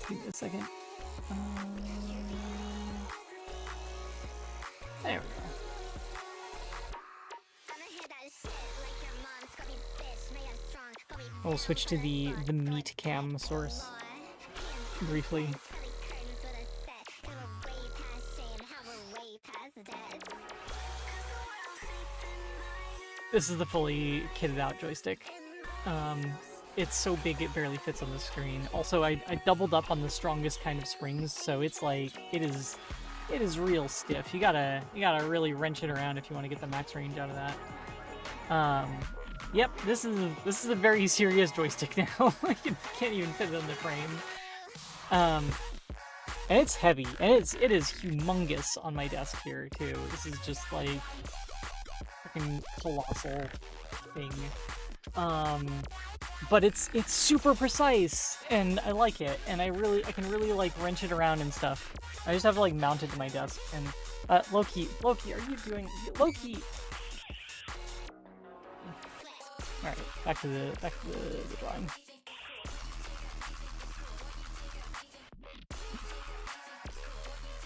Give me a second. There we go. I'll switch to the meat cam source briefly. This is the fully kitted out joystick. It's so big it barely fits on the screen. Also, I doubled up on the strongest kind of springs, so it's like it is real stiff. You gotta really wrench it around if you want to get the max range out of that. Yep, this is a very serious joystick now. I can't even fit it on the frame. And it's heavy, and it is humongous on my desk here too. This is just like freaking colossal thing. But it's super precise, and I like it, and I can really like wrench it around and stuff. I just have to like mount it to my desk. And Loki, are you doing Loki? All right, back to the drawing.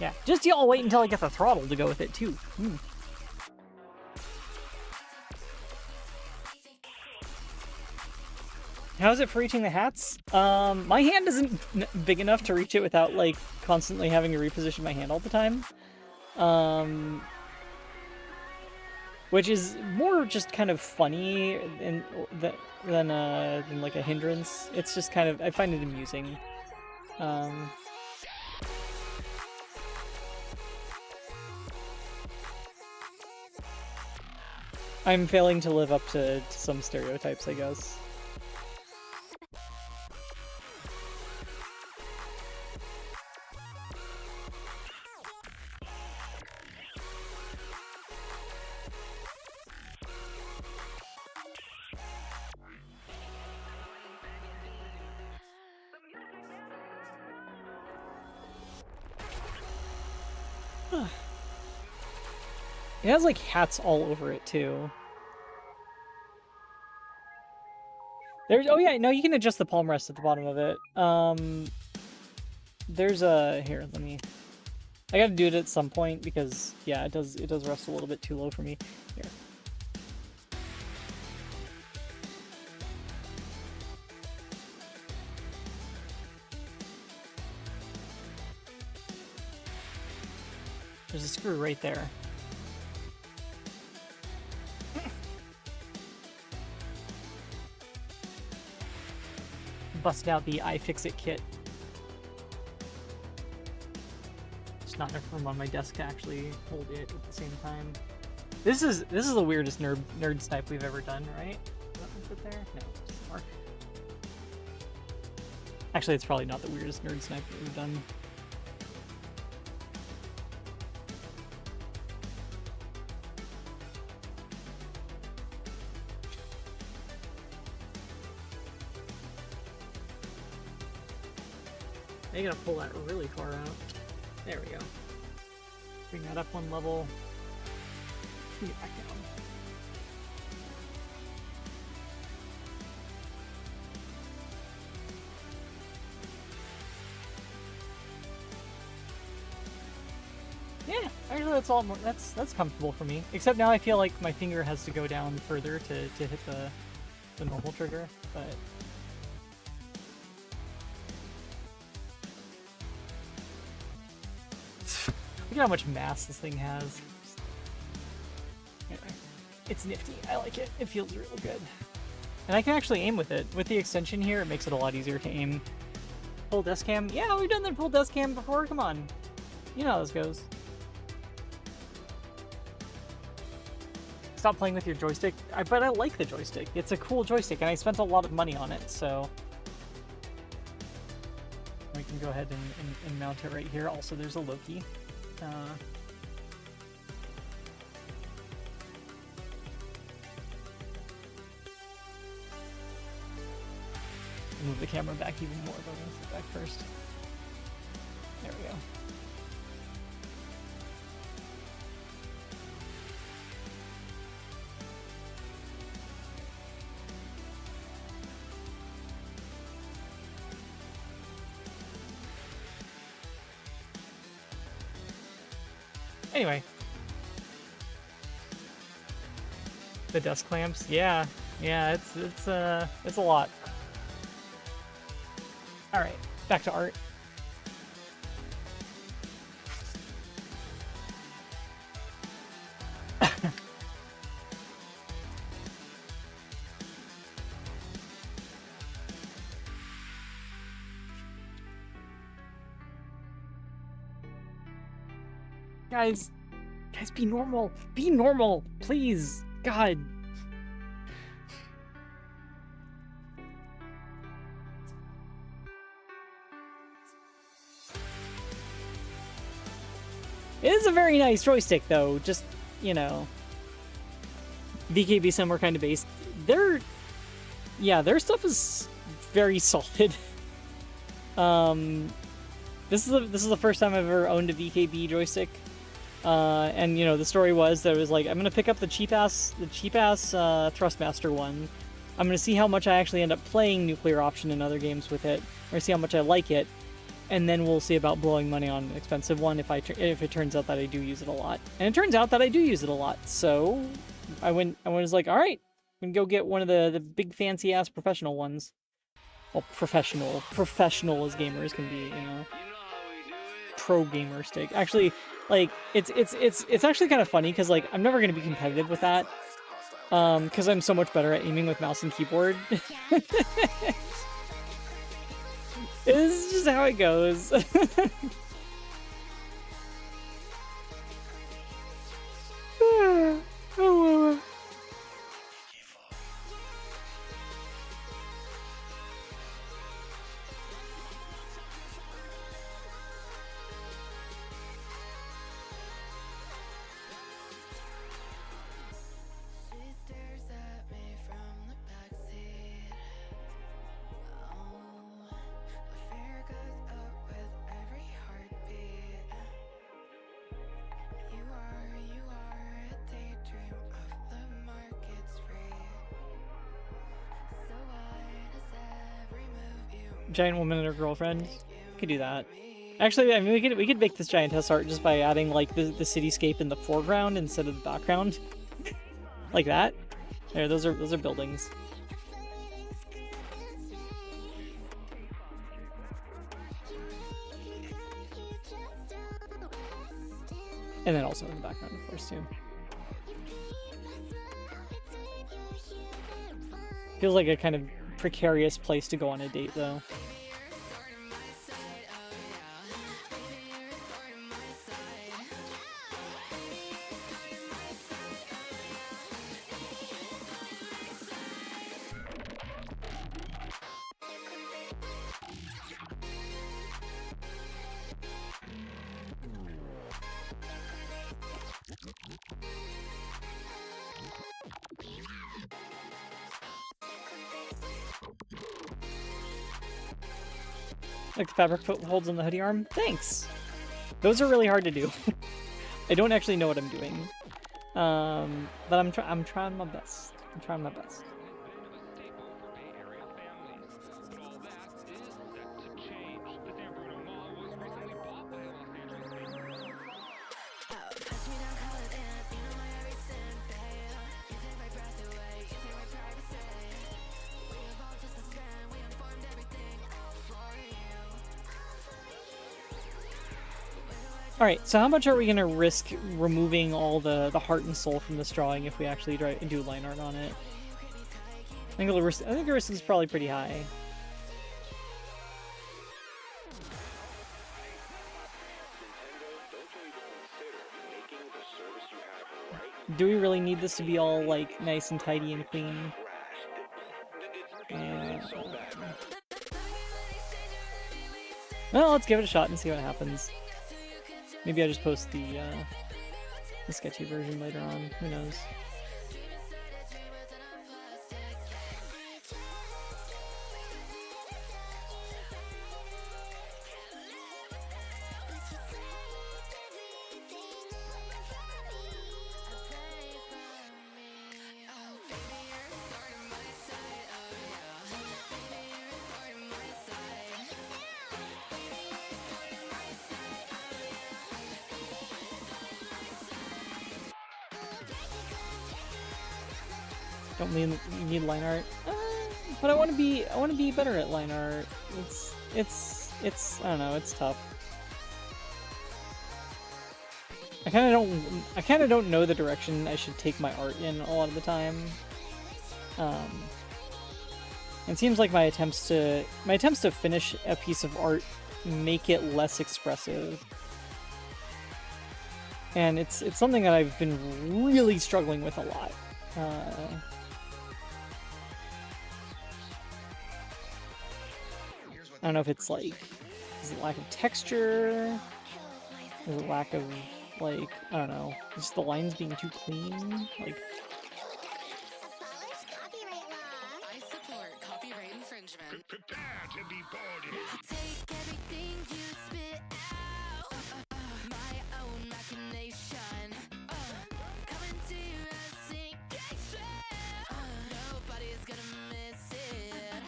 Yeah, just y'all wait until I get the throttle to go with it too. How's it for reaching the hats? My hand isn't big enough to reach it without like constantly having to reposition my hand all the time. Which is more just kind of funny than like a hindrance. It's just kind of, I find it amusing. I'm failing to live up to some stereotypes, I guess. It has like hats all over it too. Oh yeah, no, you can adjust the palm rest at the bottom of it. There's a, here, I gotta do it at some point because yeah, it does rest a little bit too low for me. Here. There's a screw right there. Busted out the iFixit kit. It's not enough room on my desk to actually hold it at the same time. This is the weirdest nerd snipe we've ever done, right? Is that what's there? No, it's more. Actually, it's probably not the weirdest nerd snipe that we've done. I gotta pull that really far out. There we go. Bring that up one level. Bring it back down. Yeah, actually that's all more, that's comfortable for me. Except now I feel like my finger has to go down further to hit the normal trigger, but look at how much mass this thing has. Anyway, it's nifty. I like it. It feels real good. And I can actually aim with it. With the extension here, it makes it a lot easier to aim. Full desk cam? Yeah, we've done the full desk cam before. Come on. You know how this goes. Stop playing with your joystick. But I like the joystick. It's a cool joystick, and I spent a lot of money on it, so we can go ahead and mount it right here. Also, there's a Loki. Move the camera back even more, but I'm gonna sit back first. There we go. Anyway. The desk clamps, yeah. Yeah, it's a lot. Alright, back to art. Guys, be normal. Be normal, please. God. It is a very nice joystick, though. Just, you know, VKB somewhere kind of based. Their stuff is very solid. This is the first time I've ever owned a VKB joystick. And you know, the story was that it was like, I'm gonna pick up the cheap ass Thrustmaster one. I'm gonna see how much I actually end up playing Nuclear Option in other games with it, or see how much I like it, and then we'll see about blowing money on an expensive one if it turns out that I do use it a lot. And it turns out that I do use it a lot. So I was like, all right, I'm gonna go get one of the big fancy ass professional ones. Well, professional as gamers can be, you know. Pro gamer stick. Actually, like it's actually kind of funny because like I'm never gonna be competitive with that, because I'm so much better at aiming with mouse and keyboard. This is just how it goes. Oh. She stares at me from the backseat. Oh, a fear goes up with every heartbeat. You are a daydream of the market's free. So why does every move you Giant woman and her girlfriend. Could do that. Actually, I mean, we could make this giantess art just by adding like the cityscape in the foreground instead of the background, like that. There, those are buildings. And then also in the background, of course, too. Feels like a kind of precarious place to go on a date, though. Like the fabric folds on the hoodie arm? Thanks! Those are really hard to do. I don't actually know what I'm doing. But I'm trying my best. I'm trying my best. Alright, so how much are we gonna risk removing all the heart and soul from this drawing if we actually do line art on it? I think the risk is probably pretty high. Do we really need this to be all, like, nice and tidy and clean? Well, let's give it a shot and see what happens. Maybe I just post the sketchy version later on. Who knows? Don't need line art. But I want to be better at line art. It's I don't know, it's tough. I kind of don't know the direction I should take my art in a lot of the time. It seems like my attempts to finish a piece of art make it less expressive. And it's something that I've been really struggling with a lot. I don't know if it's like, is it lack of texture? Is it lack of, like, I don't know, just the lines being too clean? Like, I support copyright infringement. Prepare to be boarded. Take everything you spit out. My own machination. Coming to a sinking. Nobody's gonna miss it.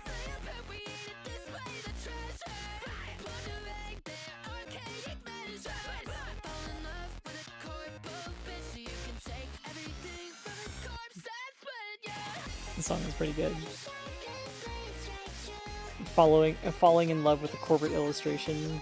Say appropriated this way the treasure. Put a rag there, archaic measures. Fall in love with a corporal bitch. You can take everything from his corpse and split ya. the song is pretty good. Falling in love with the corporate illustration.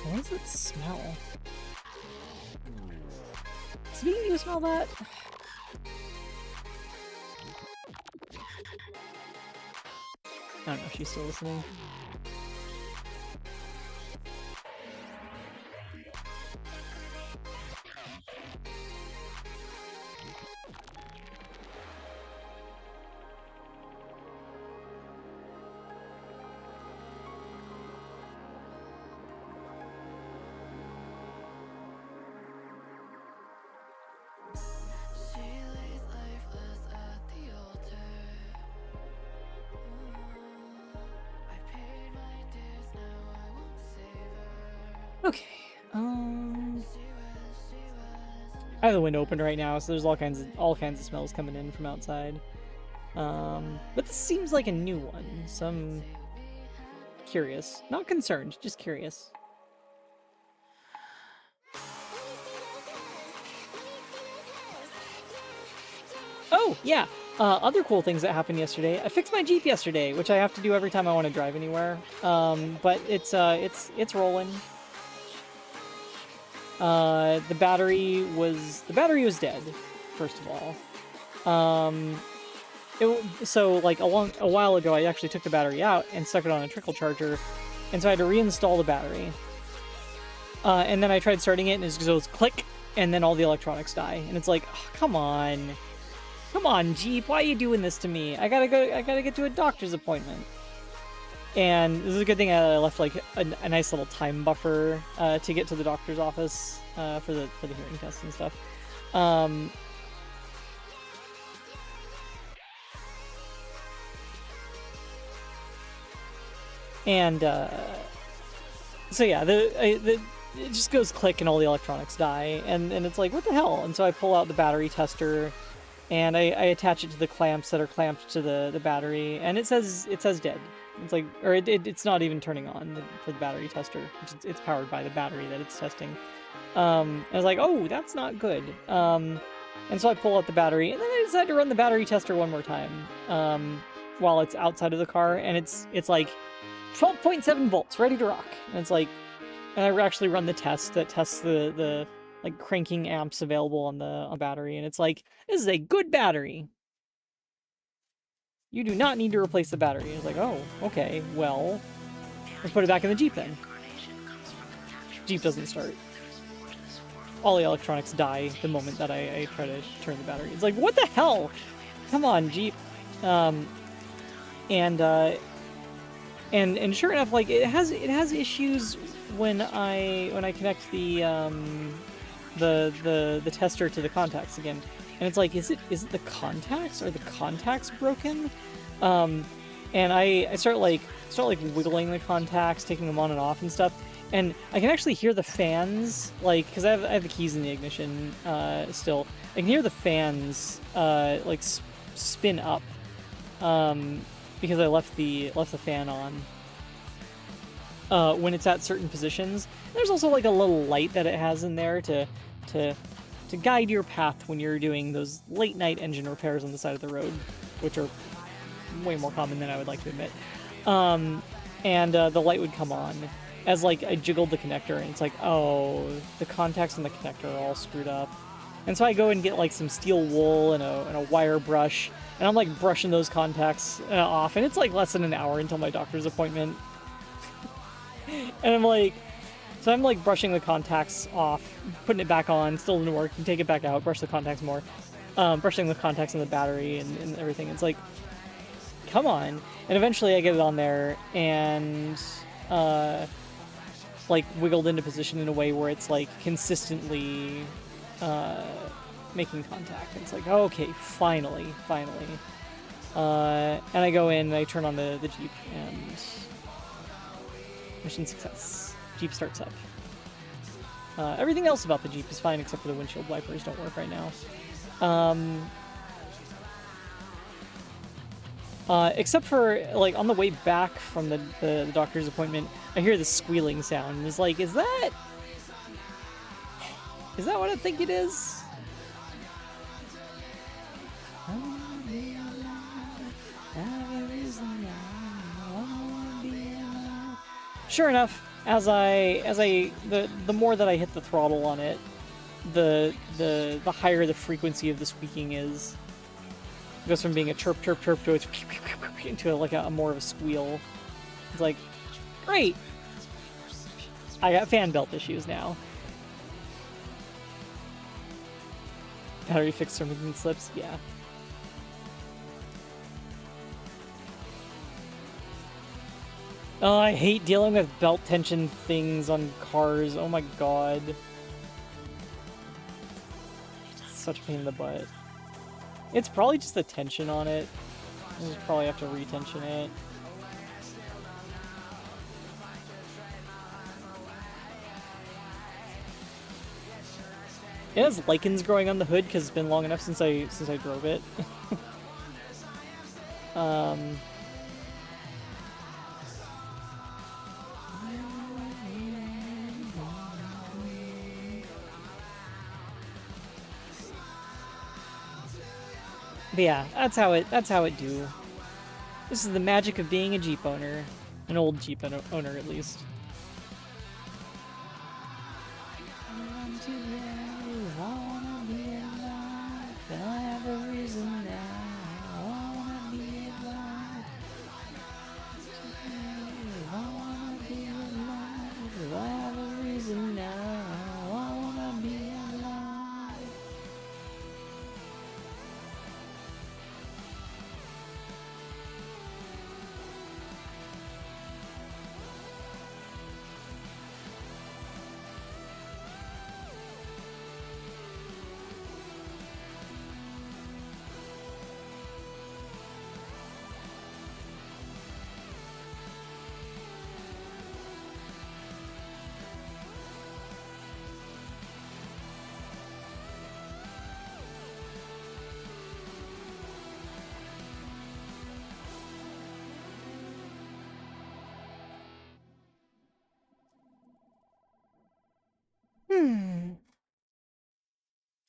What does it smell? Speaking, do you smell that? I don't know if she's still listening. She lays lifeless at the altar. I paid my dues, now I won't save her. Okay. I have the window open right now, so there's all kinds of smells coming in from outside. But this seems like a new one, so I'm curious. Not concerned, just curious. Oh, yeah. Other cool things that happened yesterday. I fixed my Jeep yesterday, which I have to do every time I want to drive anywhere. But it's rolling. The battery was dead, first of all. So like a while ago, I actually took the battery out and stuck it on a trickle charger, and so I had to reinstall the battery. And then I tried starting it, and it just goes click, and then all the electronics die, and it's like, oh, come on, Jeep, why are you doing this to me? I gotta get to a doctor's appointment. And this is a good thing I left like a nice little time buffer to get to the doctor's office for the hearing test and stuff. So yeah, it just goes click and all the electronics die, and it's like, what the hell? And so I pull out the battery tester, and I attach it to the clamps that are clamped to the battery, and it says dead. It's like, or it's not even turning on for the battery tester. It's powered by the battery that it's testing. And I was like, oh, that's not good. And so I pull out the battery, and then I decide to run the battery tester one more time while it's outside of the car, and it's like 12.7 volts, ready to rock. And it's like, and I actually run the test that tests the like cranking amps available on the battery, and it's like, this is a good battery. You do not need to replace the battery. It's like, oh, okay, well, let's put it back in the Jeep then. Jeep doesn't start. All the electronics die the moment that I try to turn the battery. It's like, what the hell? Come on, Jeep. And sure enough, like it has issues when I connect the tester to the contacts again. And it's like, is it the contacts? Are the contacts broken? And I start wiggling the contacts, taking them on and off and stuff. And I can actually hear the fans, like, because I have the keys in the ignition still. I can hear the fans like spin up because I left the fan on when it's at certain positions. There's also like a little light that it has in there to guide your path when you're doing those late night engine repairs on the side of the road, which are way more common than I would like to admit. And the light would come on as like I jiggled the connector, and it's like, oh, the contacts on the connector are all screwed up. And so I go and get like some steel wool and a wire brush, and I'm like brushing those contacts off, and it's like less than an hour until my doctor's appointment. And I'm like brushing the contacts off, putting it back on, still didn't work, and take it back out, brush the contacts more, brushing the contacts on the battery and everything. It's like, come on. And eventually I get it on there, and like wiggled into position in a way where it's like consistently making contact. And it's like, okay, finally. And I go in and I turn on the Jeep, and mission success. Jeep starts up. Everything else about the Jeep is fine except for the windshield wipers don't work right now. Except for, like, on the way back from the doctor's appointment, I hear the squealing sound, and it's like, is that what I think it is? Sure enough, the more that I hit the throttle on it, the higher the frequency of the squeaking is. It goes from being a chirp chirp chirp to into like a more of a squeal. It's like, great. I got fan belt issues now. Battery fixed terminating slips, yeah. Oh, I hate dealing with belt tension things on cars. Oh my god. Such a pain in the butt. It's probably just the tension on it. I just probably have to retension it. It has lichens growing on the hood because it's been long enough since I drove it. But yeah, that's how it do. This is the magic of being a Jeep owner. An old Jeep owner, at least.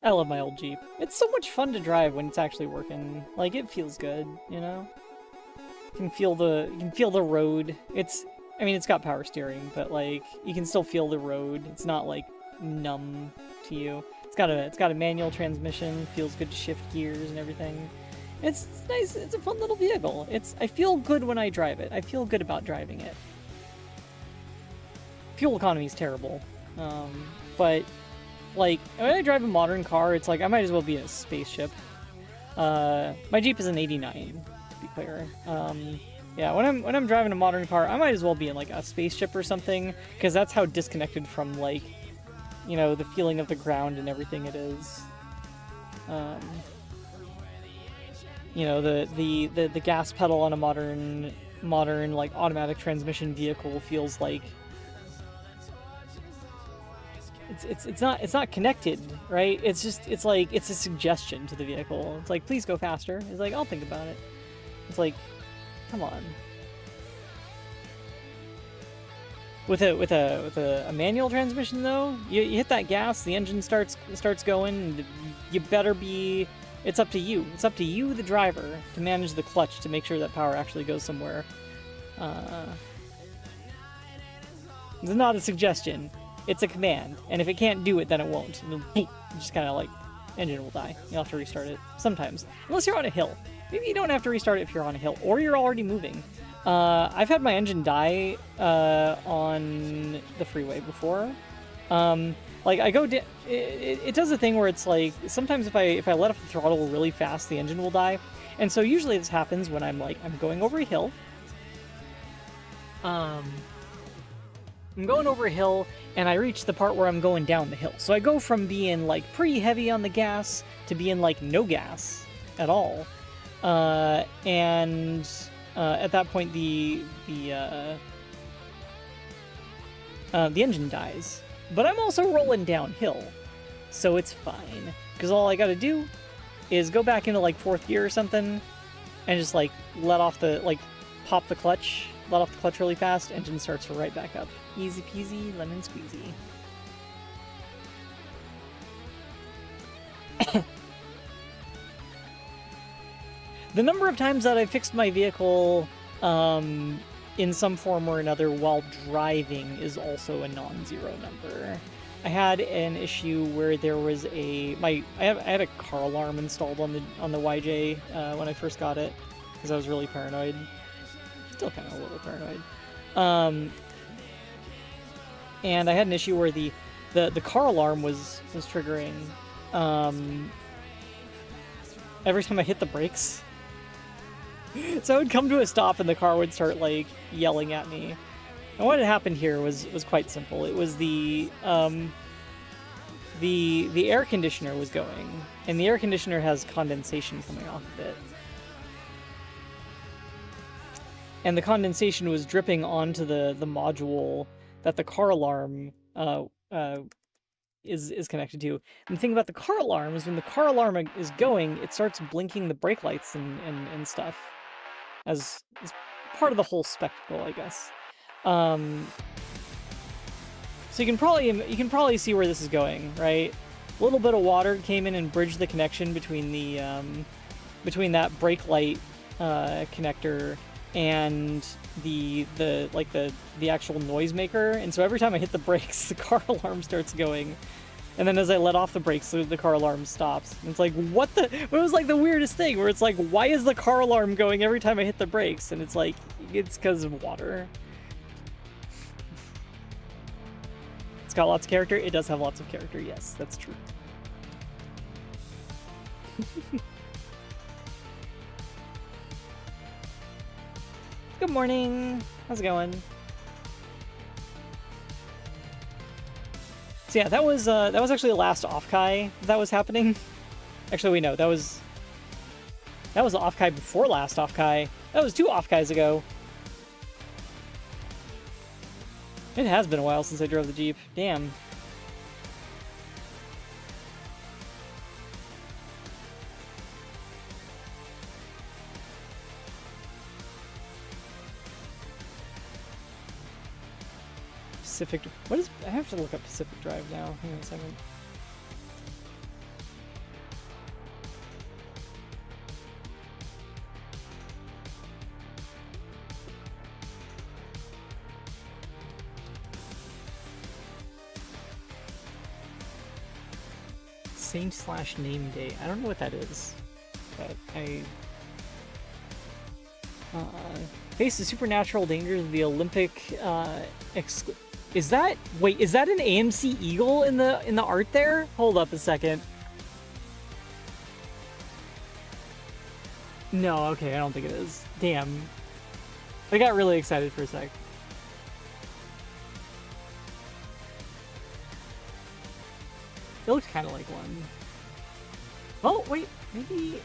I love my old Jeep. It's so much fun to drive when it's actually working. Like, it feels good, you know? You can feel the road. It's got power steering, but like, you can still feel the road. It's not like numb to you. It's got a manual transmission, feels good to shift gears and everything. It's nice. It's a fun little vehicle. I feel good when I drive it. I feel good about driving it. Fuel economy is terrible, but like when I drive a modern car, it's like I might as well be a spaceship. My Jeep is an '89, to be clear. Yeah, when I'm driving a modern car, I might as well be in like a spaceship or something, because that's how disconnected from like, you know, the feeling of the ground and everything it is. You know, the gas pedal on a modern like automatic transmission vehicle feels like it's not connected, right? It's like it's a suggestion to the vehicle. It's like, please go faster. It's like, I'll think about it. It's like, come on. With a manual transmission though, you hit that gas, the engine starts going, and you better be. It's up to you. It's up to you, the driver, to manage the clutch to make sure that power actually goes somewhere. It's not a suggestion. It's a command, and if it can't do it, then it won't. It'll just kind of like, engine will die. You'll have to restart it sometimes, unless you're on a hill. Maybe you don't have to restart it if you're on a hill, or you're already moving. I've had my engine die on the freeway before. Like I go, it does a thing where it's like sometimes if I let off the throttle really fast, the engine will die, and so usually this happens when I'm going over a hill. I'm going over a hill, and I reach the part where I'm going down the hill. So I go from being like pretty heavy on the gas to being like no gas at all, and at that point the engine dies. But I'm also rolling downhill, so it's fine. Because all I gotta do is go back into like 4th gear or something, and just like pop the clutch, let off the clutch really fast, engine starts right back up. Easy peasy, lemon squeezy. The number of times that I fixed my vehicle in some form or another while driving is also a non-zero number. I had an issue where there was I had a car alarm installed on the YJ when I first got it, because I was really paranoid. Still kind of a little paranoid. And I had an issue where the car alarm was triggering every time I hit the brakes. So I would come to a stop and the car would start like yelling at me. And what had happened here was quite simple. It was the air conditioner was going, and the air conditioner has condensation coming off of it. And the condensation was dripping onto the module that the car alarm is connected to. And the thing about the car alarm is when the car alarm is going, it starts blinking the brake lights and stuff as part of the whole spectacle, I guess. So you can probably see where this is going, right? A little bit of water came in and bridged the connection between the between that brake light connector and the actual noisemaker, and so every time I hit the brakes, the car alarm starts going, and then as I let off the brakes, the car alarm stops. And it's like, what the? It was like the weirdest thing, where it's like, why is the car alarm going every time I hit the brakes? And it's like, it's because of water. It's got lots of character. It does have lots of character. Yes, that's true. Good morning. How's it going? So yeah, that was actually the last off-kai that was happening. Actually, wait, no, that was the off-kai before last off-kai. That was 2 off-kais ago. It has been a while since I drove the Jeep. Damn. Pacific. What is? I have to look up Pacific Drive now. Hang on a second. Saint/name day. I don't know what that is, but I face the supernatural dangers of the Olympic. Is that is that an AMC Eagle in the art there? Hold up a second. No, okay, I don't think it is. Damn. I got really excited for a sec. It looks kind of like one. Oh, wait, maybe...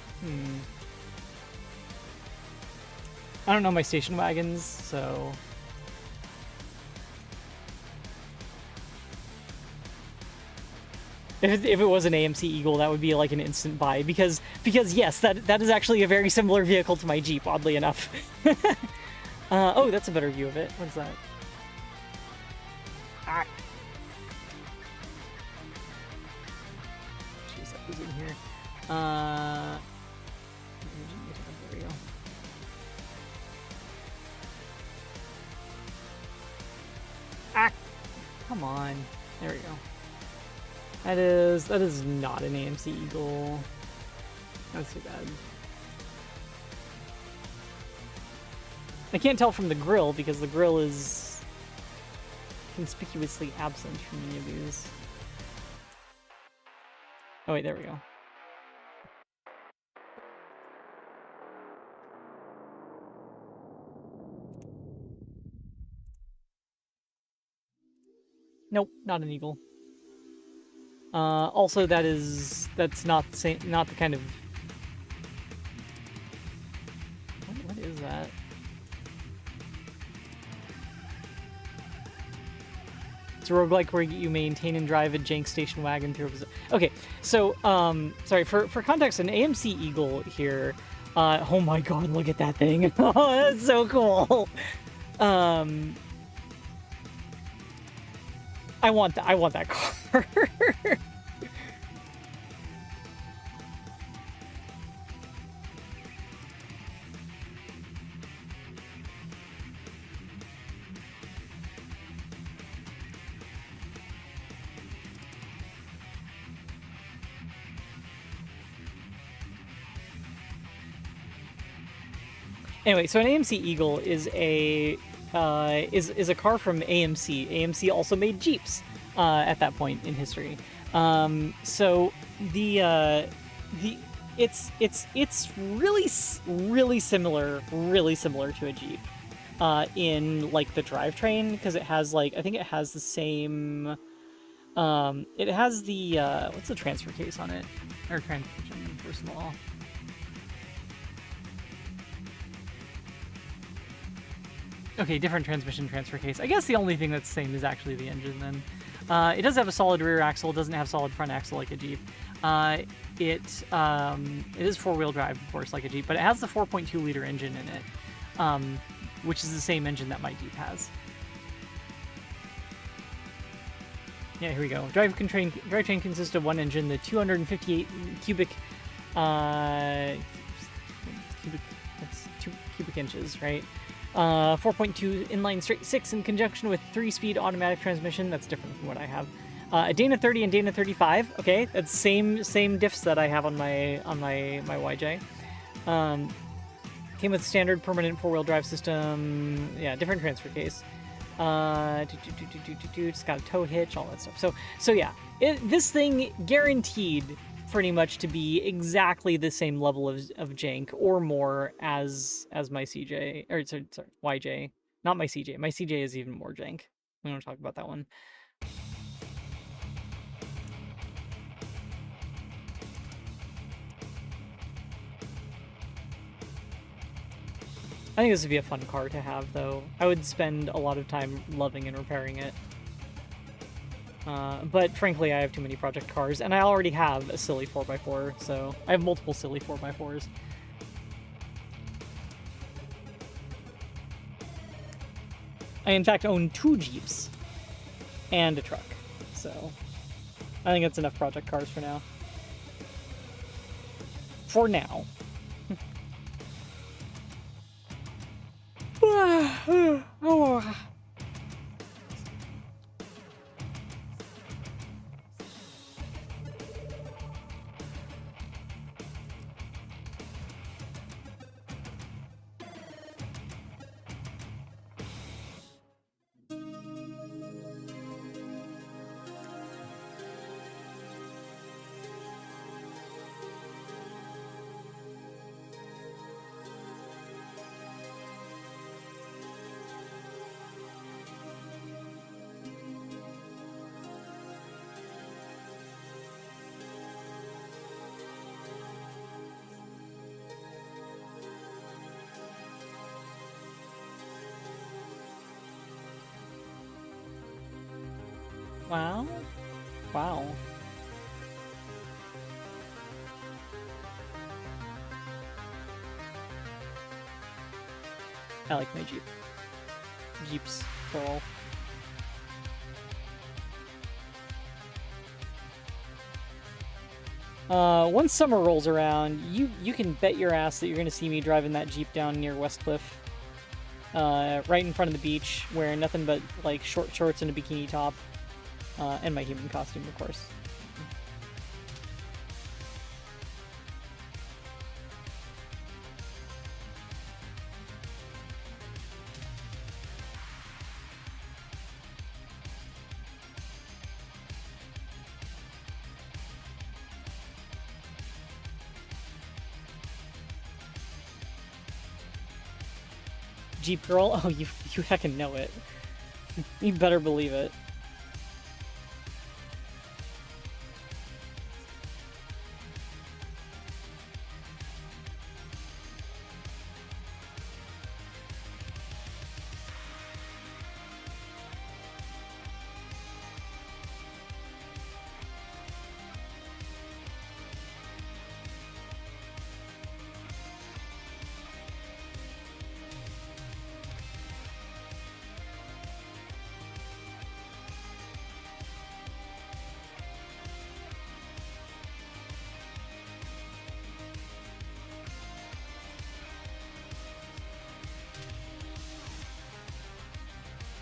I don't know my station wagons, so... If it was an AMC Eagle, that would be like an instant buy, because yes, that is actually a very similar vehicle to my Jeep, oddly enough. Oh, that's a better view of it. What is that? Ah. Jeez, that was in here. There we go. Ah, come on. There we go. That is not an AMC Eagle. That's too bad. I can't tell from the grill because the grill is conspicuously absent from any of these. Oh wait, there we go. Nope, not an Eagle. Also, that's not the same, not the kind of... What is that? It's a roguelike where you maintain and drive a jank station wagon through a... Okay, so, sorry, for context, an AMC Eagle here, oh my god, look at that thing. Oh, that's so cool. I want that car. Anyway, so an AMC Eagle is a car from AMC. AMC also made Jeeps at that point in history. So it's really similar to a Jeep in like the drivetrain, because it has like, I think it has the same it has the what's the transfer case on it, or transmission first of all. Okay, different transmission transfer case. I guess the only thing that's the same is actually the engine then. It does have a solid rear axle, it doesn't have solid front axle like a Jeep. It is four-wheel drive, of course, like a Jeep, but it has the 4.2-liter engine in it, which is the same engine that my Jeep has. Yeah, here we go. Drivetrain consists of one engine, the 258 cubic inches, right? 4.2 inline straight 6 in conjunction with 3-speed automatic transmission. That's different from what I have. A Dana 30 and Dana 35. Okay, that's same diffs that I have on my YJ. Came with standard permanent 4-wheel drive system. Yeah, different transfer case. It's got a tow hitch, all that stuff. So yeah, this thing guaranteed pretty much to be exactly the same level of jank or more as my CJ, or sorry, YJ, not my CJ. My CJ is even more jank. We don't talk about that one. I think this would be a fun car to have, though. I would spend a lot of time loving and repairing it. But frankly, I have too many project cars, and I already have a silly 4x4, so I have multiple silly 4x4s. I, in fact, own 2 Jeeps and a truck, so I think that's enough project cars for now. For now. Oh. Wow. Wow. I like my Jeep. Jeeps, plural. Once summer rolls around, you can bet your ass that you're gonna see me driving that Jeep down near Westcliff. Right in front of the beach, wearing nothing but, like, short shorts and a bikini top. And my human costume, of course. Jeep girl? Oh, you heckin' know it. You better believe it.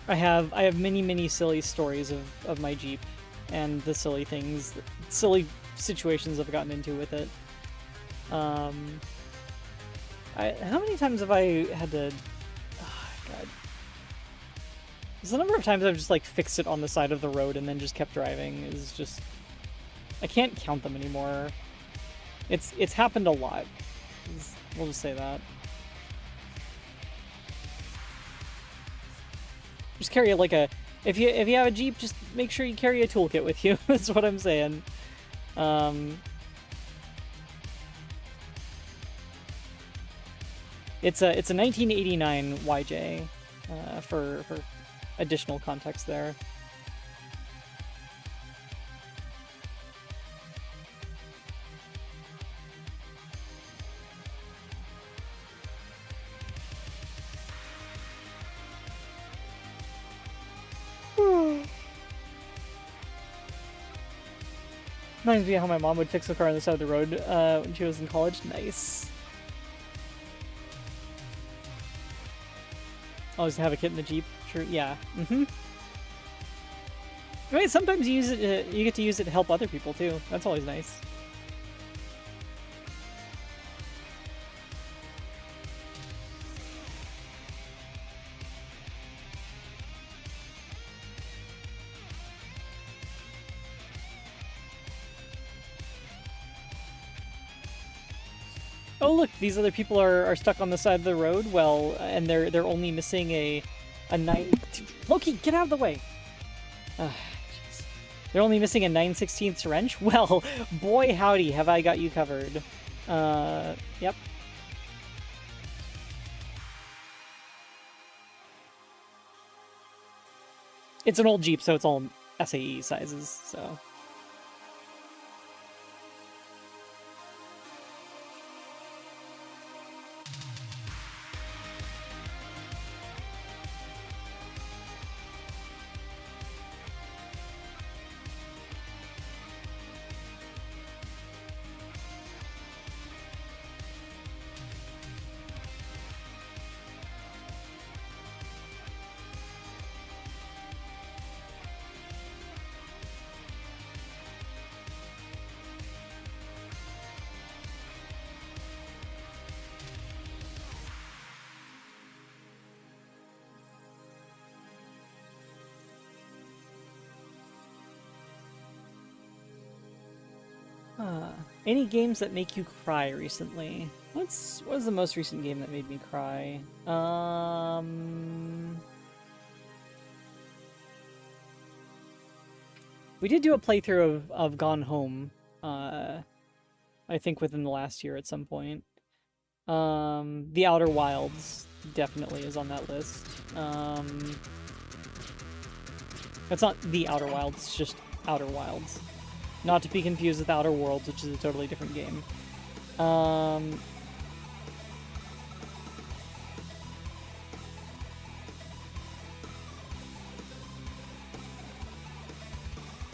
I have many silly stories of my Jeep and the silly things, silly situations I've gotten into with it. How many times have I had to... Oh, God. There's a number of times I've just, like, fixed it on the side of the road and then just kept driving. Is just... I can't count them anymore. It's happened a lot. We'll just say that. Just carry like a... If you have a Jeep, just make sure you carry a toolkit with you. That's what I'm saying. It's a 1989 YJ, for additional context there. Reminds me of how my mom would fix the car on the side of the road when she was in college. Nice. Always have a kit in the Jeep. True. Yeah. Mm-hmm. I mean, sometimes you use it. You get to use it to help other people too. That's always nice. Oh look, these other people are stuck on the side of the road. Well, and they're only missing a 9. Loki, get out of the way. They're only missing a 9/16 wrench. Well, boy howdy, have I got you covered. Yep. It's an old Jeep, so it's all SAE sizes. So. Any games that make you cry recently? What was the most recent game that made me cry? We did do a playthrough of Gone Home, I think within the last year at some point. The Outer Wilds definitely is on that list. It's not the Outer Wilds, it's just Outer Wilds. Not to be confused with Outer Worlds, which is a totally different game.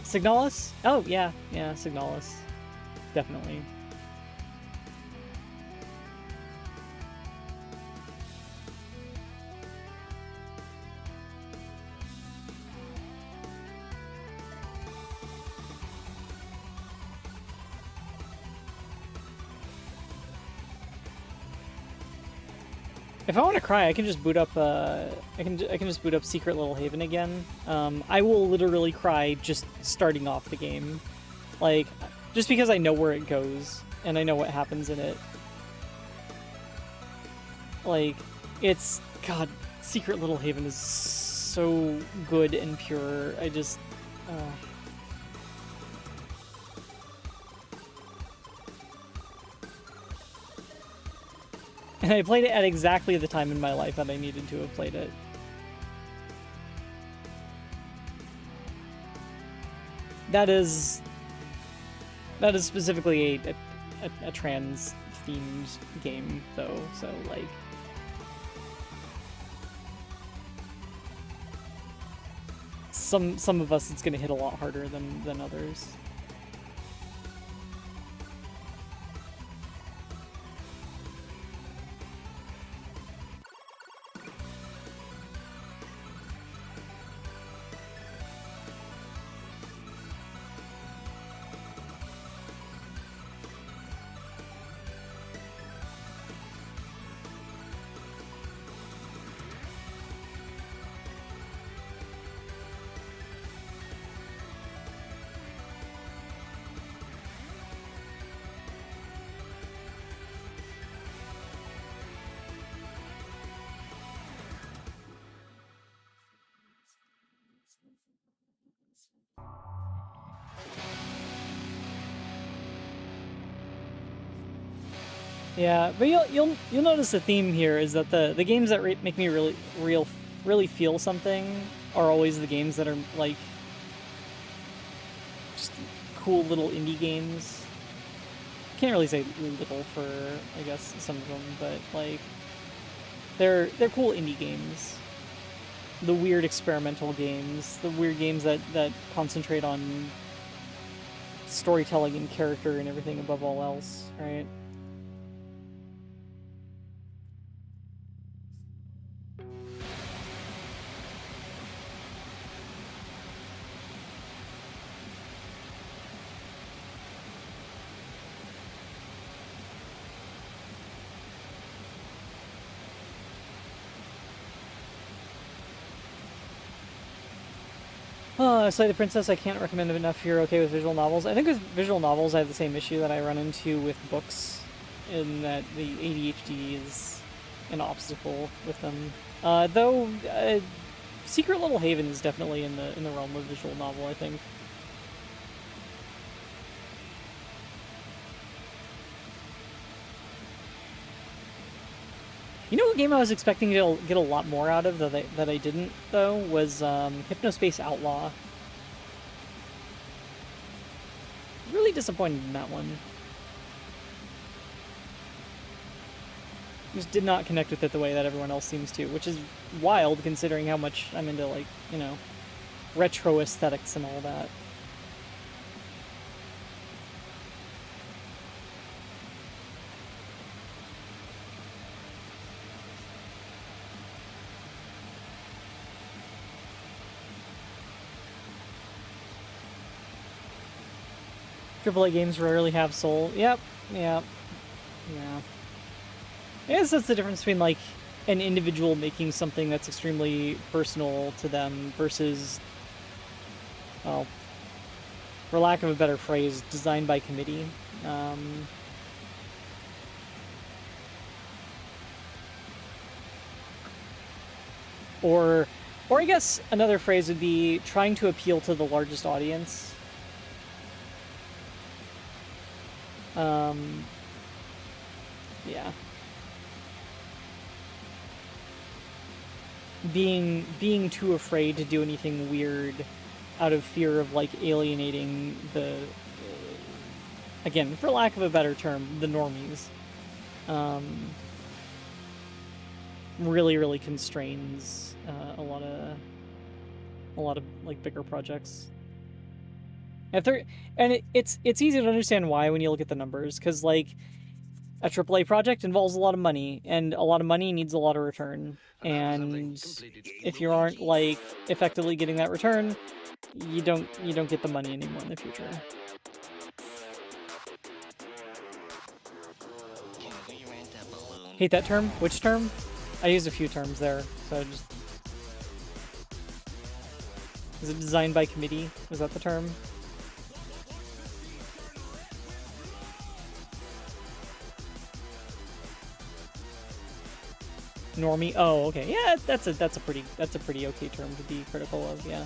Signalis? Oh, yeah. Yeah, Signalis. Definitely. If I want to cry, I can just boot up. I can just boot up Secret Little Haven again. I will literally cry just starting off the game, like just because I know where it goes and I know what happens in it. Like, it's God. Secret Little Haven is so good and pure. I just. And I played it at exactly the time in my life that I needed to have played it. That is specifically a trans-themed game, though, so, like... Some of us, it's gonna hit a lot harder than others. Yeah, but you'll notice the theme here is that the games that make me really feel something are always the games that are like just cool little indie games. Can't really say little for I guess some of them, but like they're cool indie games. The weird experimental games, the weird games that concentrate on storytelling and character and everything above all else, right? Slay the Princess, I can't recommend it enough if you're okay with visual novels. I think with visual novels, I have the same issue that I run into with books, in that the ADHD is an obstacle with them. Though, Secret Little Haven is definitely in the realm of visual novel, I think. You know what game I was expecting to get a lot more out of that I didn't, though, was Hypnospace Outlaw. Really disappointed in that one. Just did not connect with it the way that everyone else seems to, which is wild considering how much I'm into, like, you know, retro aesthetics and all that. AAA games rarely have soul. Yep. I guess that's the difference between, like, an individual making something that's extremely personal to them versus, well, for lack of a better phrase, designed by committee. Or I guess another phrase would be trying to appeal to the largest audience. Yeah. being too afraid to do anything weird out of fear of like alienating the again, for lack of a better term, the normies. Really constrains a lot of like bigger projects. It's easy to understand why when you look at the numbers, because like a AAA project involves a lot of money, and a lot of money needs a lot of return. And if you aren't like effectively getting that return, you don't get the money anymore in the future. Hate that term? Which term? I used a few terms there, so I just... Is it designed by committee? Was that the term? Normie? Oh, okay. Yeah, that's a pretty okay term to be critical of, yeah.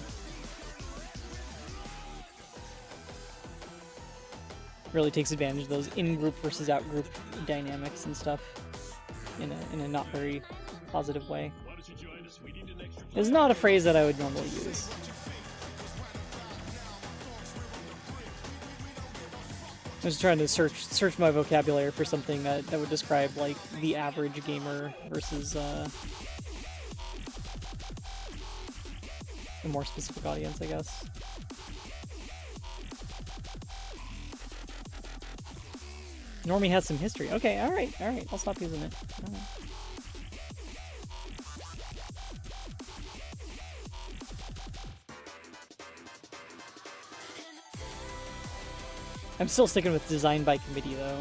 Really takes advantage of those in-group versus out-group dynamics and stuff in a not very positive way. It's not a phrase that I would normally use. I was trying to search my vocabulary for something that would describe like the average gamer versus a more specific audience, I guess. Normie has some history. Okay, all right. I'll stop using it. All right. I'm still sticking with design by committee, though.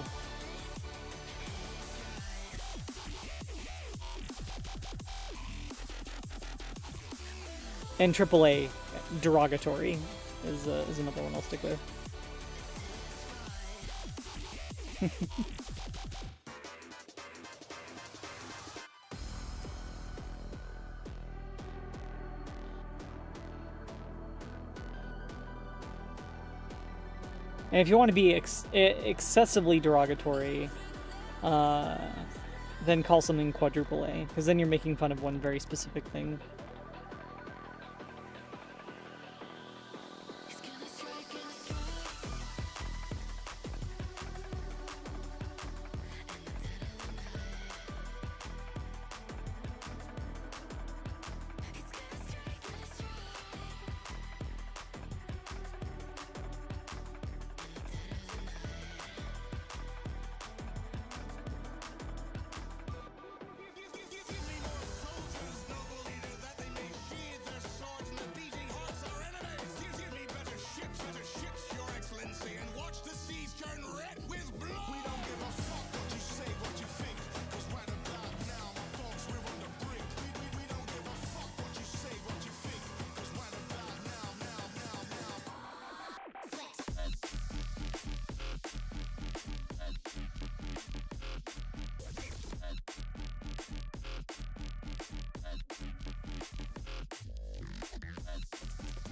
And AAA, derogatory, is another one I'll stick with. And if you want to be excessively derogatory, then call something quadruple A, because then you're making fun of one very specific thing.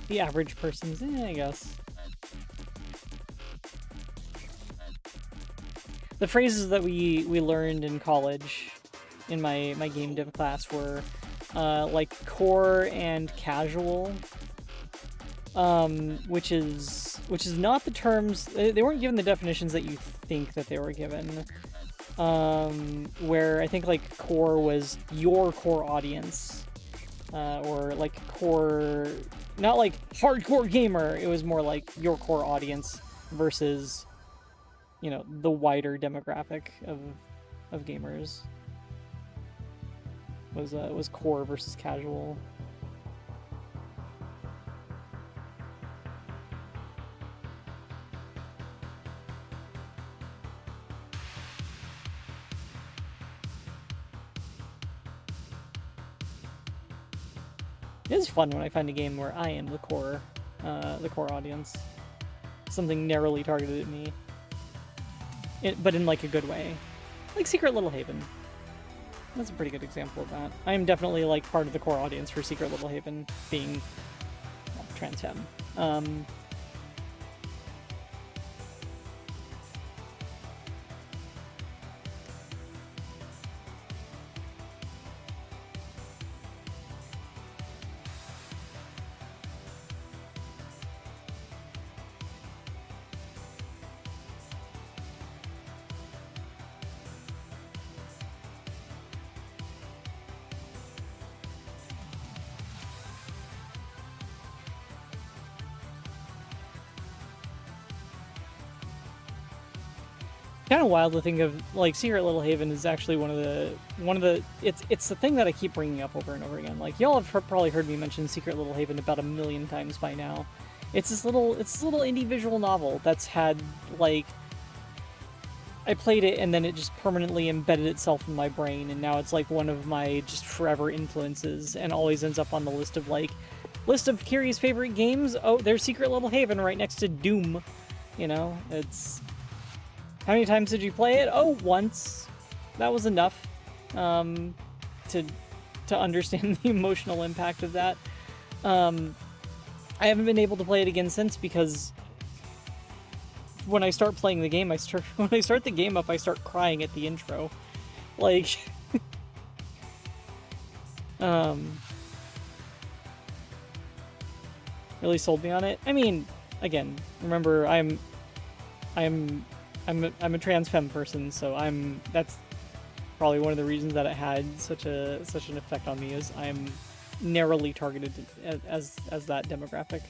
The average person's, I guess. The phrases that we learned in college, in my game dev class, were like core and casual, which is not the terms. They weren't given the definitions that you think that they were given. Where I think like core was your core audience, or like core. Not like hardcore gamer, it was more like your core audience versus, you know, the wider demographic of gamers. Was core versus casual. It is fun when I find a game where I am the core audience. Something narrowly targeted at me. But in like a good way. Like Secret Little Haven. That's a pretty good example of that. I am definitely like part of the core audience for Secret Little Haven, being trans femme. kind of wild to think of, like, Secret Little Haven is actually one of the it's the thing that I keep bringing up over and over again. Like, y'all have probably heard me mention Secret Little Haven about 1,000,000 times by now. It's this little indie visual novel that's had, like, I played it and then it just permanently embedded itself in my brain, and now it's like one of my just forever influences, and always ends up on the list of Kiri's favorite games. Oh, there's Secret Little Haven right next to Doom. You know, it's... How many times did you play it? Oh, once. That was enough to understand the emotional impact of that. I haven't been able to play it again since, because when I start playing the game, when I start the game up, I start crying at the intro. Like, really sold me on it. I mean, again, remember, I'm a trans femme person, so that's probably one of the reasons that it had such an effect on me, is I'm narrowly targeted as that demographic.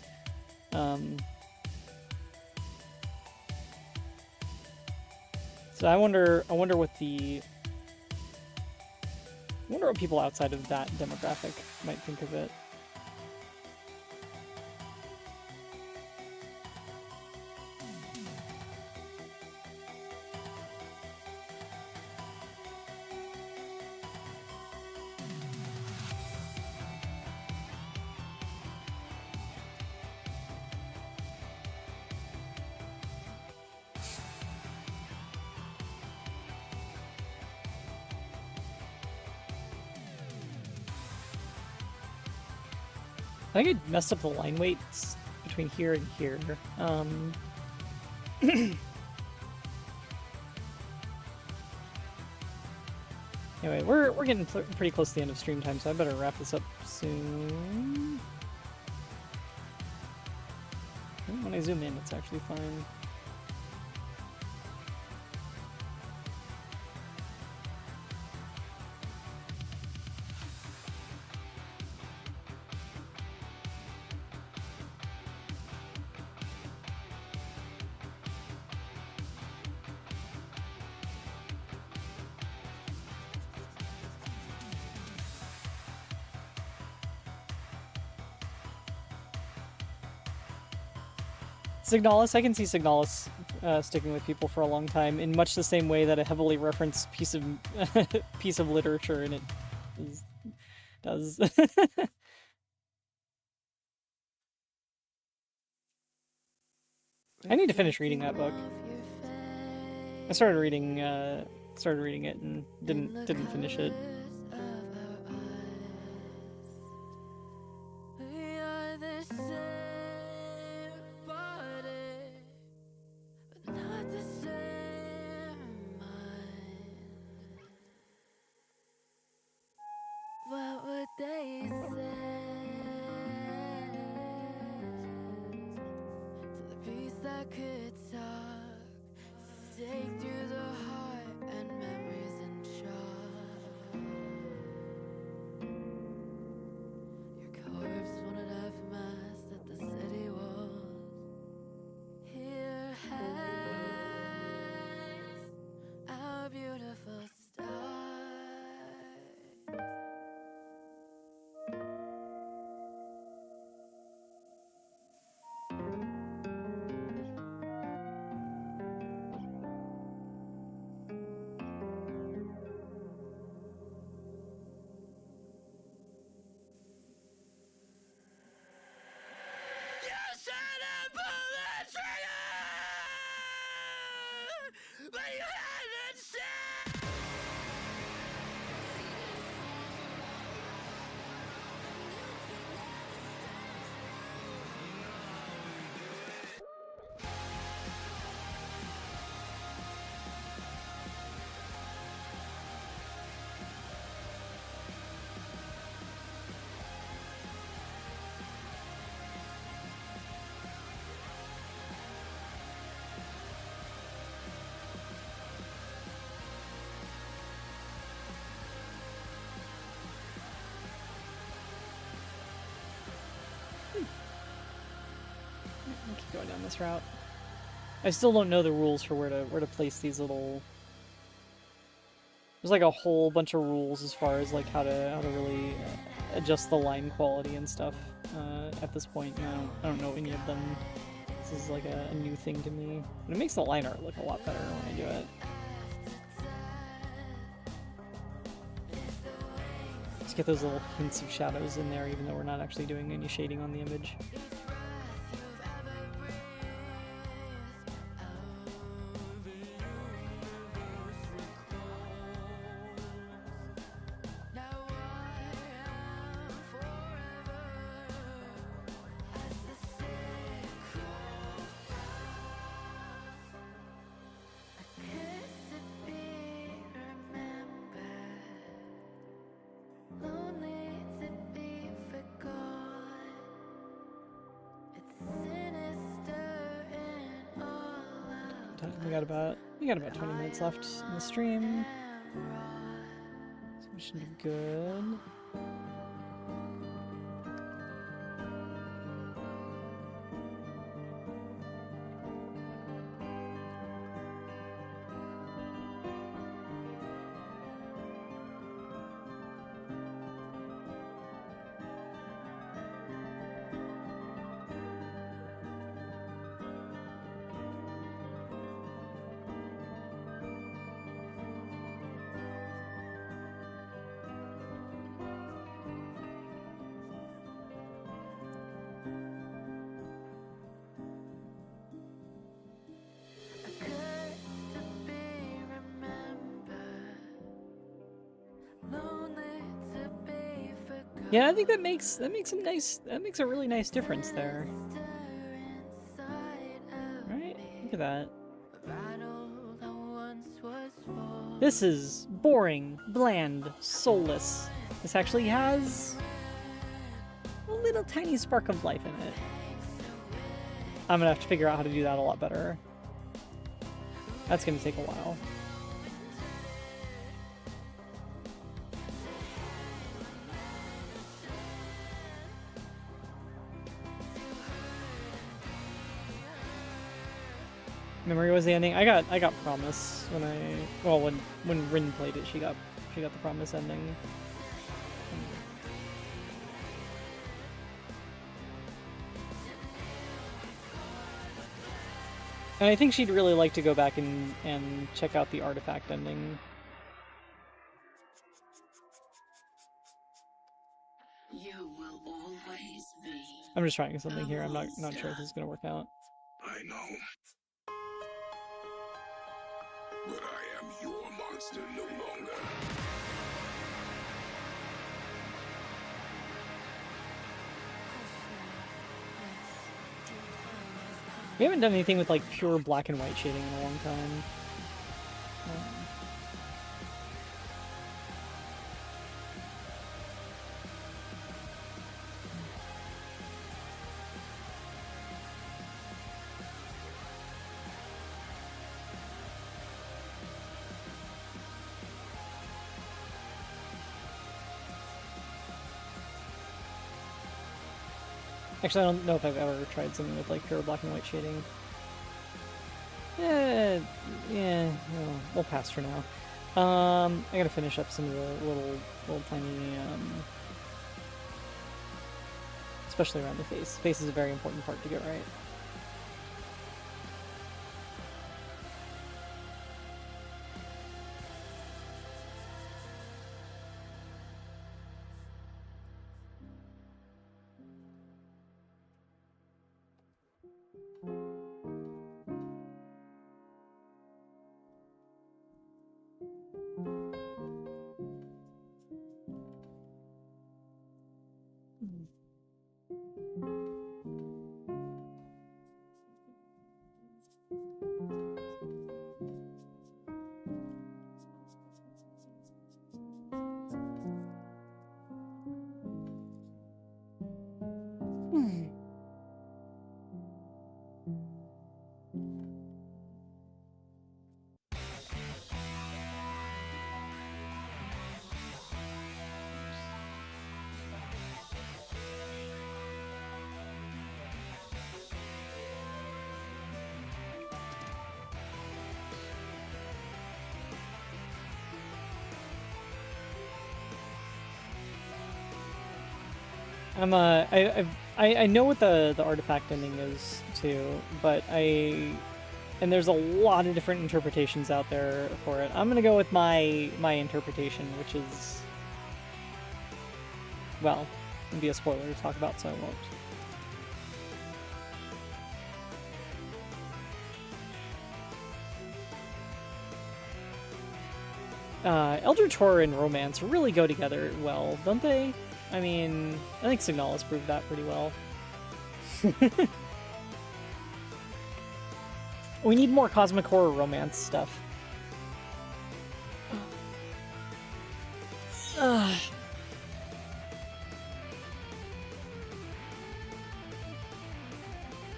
So I wonder what people outside of that demographic might think of it. I think I messed up the line weights between here and here. Anyway, we're getting pretty close to the end of stream time, so I better wrap this up soon. When I zoom in, it's actually fine. Signalis, I can see Signalis sticking with people for a long time, in much the same way that a heavily referenced piece of literature in it does. I need to finish reading that book. I started reading it and didn't finish it. What would they say to the piece that could talk, stake through the heart and memories in chalk? Your corpse wanted half mast at the city walls. Here hangs our beautiful stars. I'll keep going down this route. I still don't know the rules for where to place these little. There's like a whole bunch of rules as far as like how to really adjust the line quality and stuff at this point. And I don't know any of them. This is like a new thing to me. And it makes the line art look a lot better when I do it. Just get those little hints of shadows in there, even though we're not actually doing any shading on the image. We got about 20 minutes left in the stream. So we should be good. Yeah, I think that makes a really nice difference there. Right? Look at that. This is boring, bland, soulless. This actually has a little tiny spark of life in it. I'm gonna have to figure out how to do that a lot better. That's gonna take a while. Memory was the ending. I got Promise when Rin played it. She got the Promise ending. And I think she'd really like to go back and check out the Artifact ending. You will always be. I'm just trying something here. I'm not sure if this is gonna work out. I know. But I am your monster no longer. We haven't done anything with like pure black and white shading in a long time. Actually, I don't know if I've ever tried something with like pure black and white shading. Yeah, no, we'll pass for now. I gotta finish up some of the little tiny, especially around the face. Face is a very important part to get right. I know what the artifact ending is too, but and there's a lot of different interpretations out there for it. I'm gonna go with my interpretation, which is, well, it'd be a spoiler to talk about, so I won't. Eldritch Horror and romance really go together well, don't they? I mean, I think Signalis proved that pretty well. We need more Cosmic Horror romance stuff.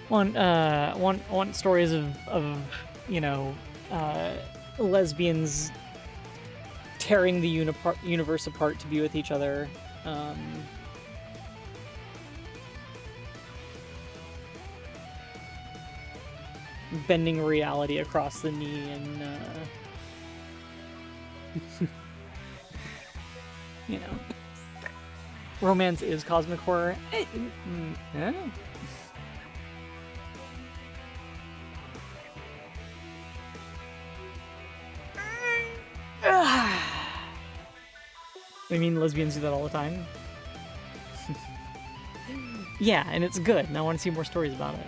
Want stories of you know, lesbians tearing the universe apart to be with each other. Bending reality across the knee and you know, romance is cosmic horror. I mean, lesbians do that all the time. Yeah, and it's good, and I want to see more stories about it.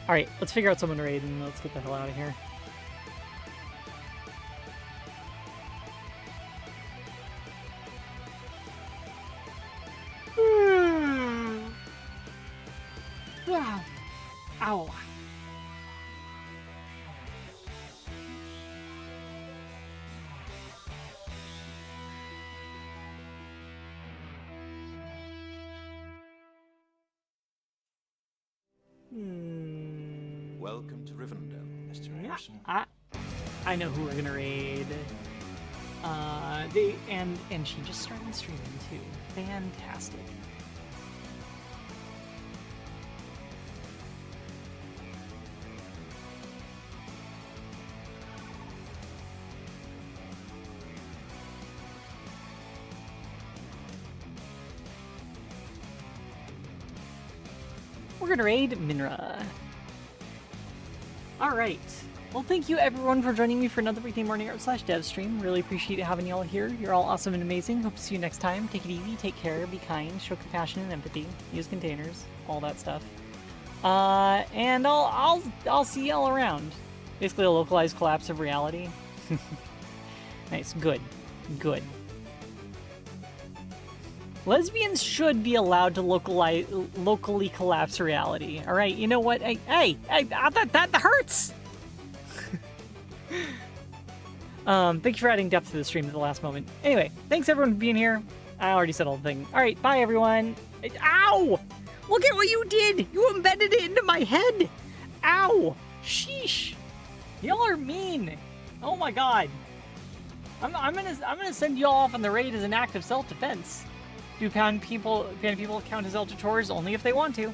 Alright, let's figure out someone to raid, and let's get the hell out of here. Ow. Welcome to Rivendell, Mr. Anderson. I know who we're gonna raid. And she just started streaming too. Fantastic. We're gonna raid Minra. Alright. Well, thank you everyone for joining me for another Weekday Morning Art / Dev stream. Really appreciate having y'all here. You're all awesome and amazing. Hope to see you next time. Take it easy, take care, be kind, show compassion and empathy, use containers, all that stuff. And I'll see y'all around. Basically a localized collapse of reality. Nice, good. Good. Lesbians should be allowed to locally collapse reality. All right, you know what? Hey, that hurts. Thank you for adding depth to the stream at the last moment. Anyway, thanks everyone for being here. I already said all the thing. All right, bye everyone. Ow! Look at what you did. You embedded it into my head. Ow! Sheesh. Y'all are mean. Oh my god. I'm gonna send y'all off on the raid as an act of self-defense. Do pan people count as Eldritch Horrors? Only if they want to.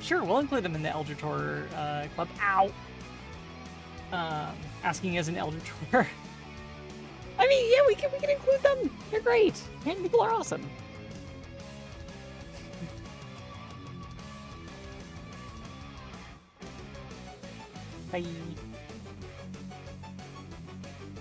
Sure, we'll include them in the Eldritch Horror club. Ow! Asking as an Eldritch Horror. I mean, yeah, we can include them. They're great. And people are awesome. Bye.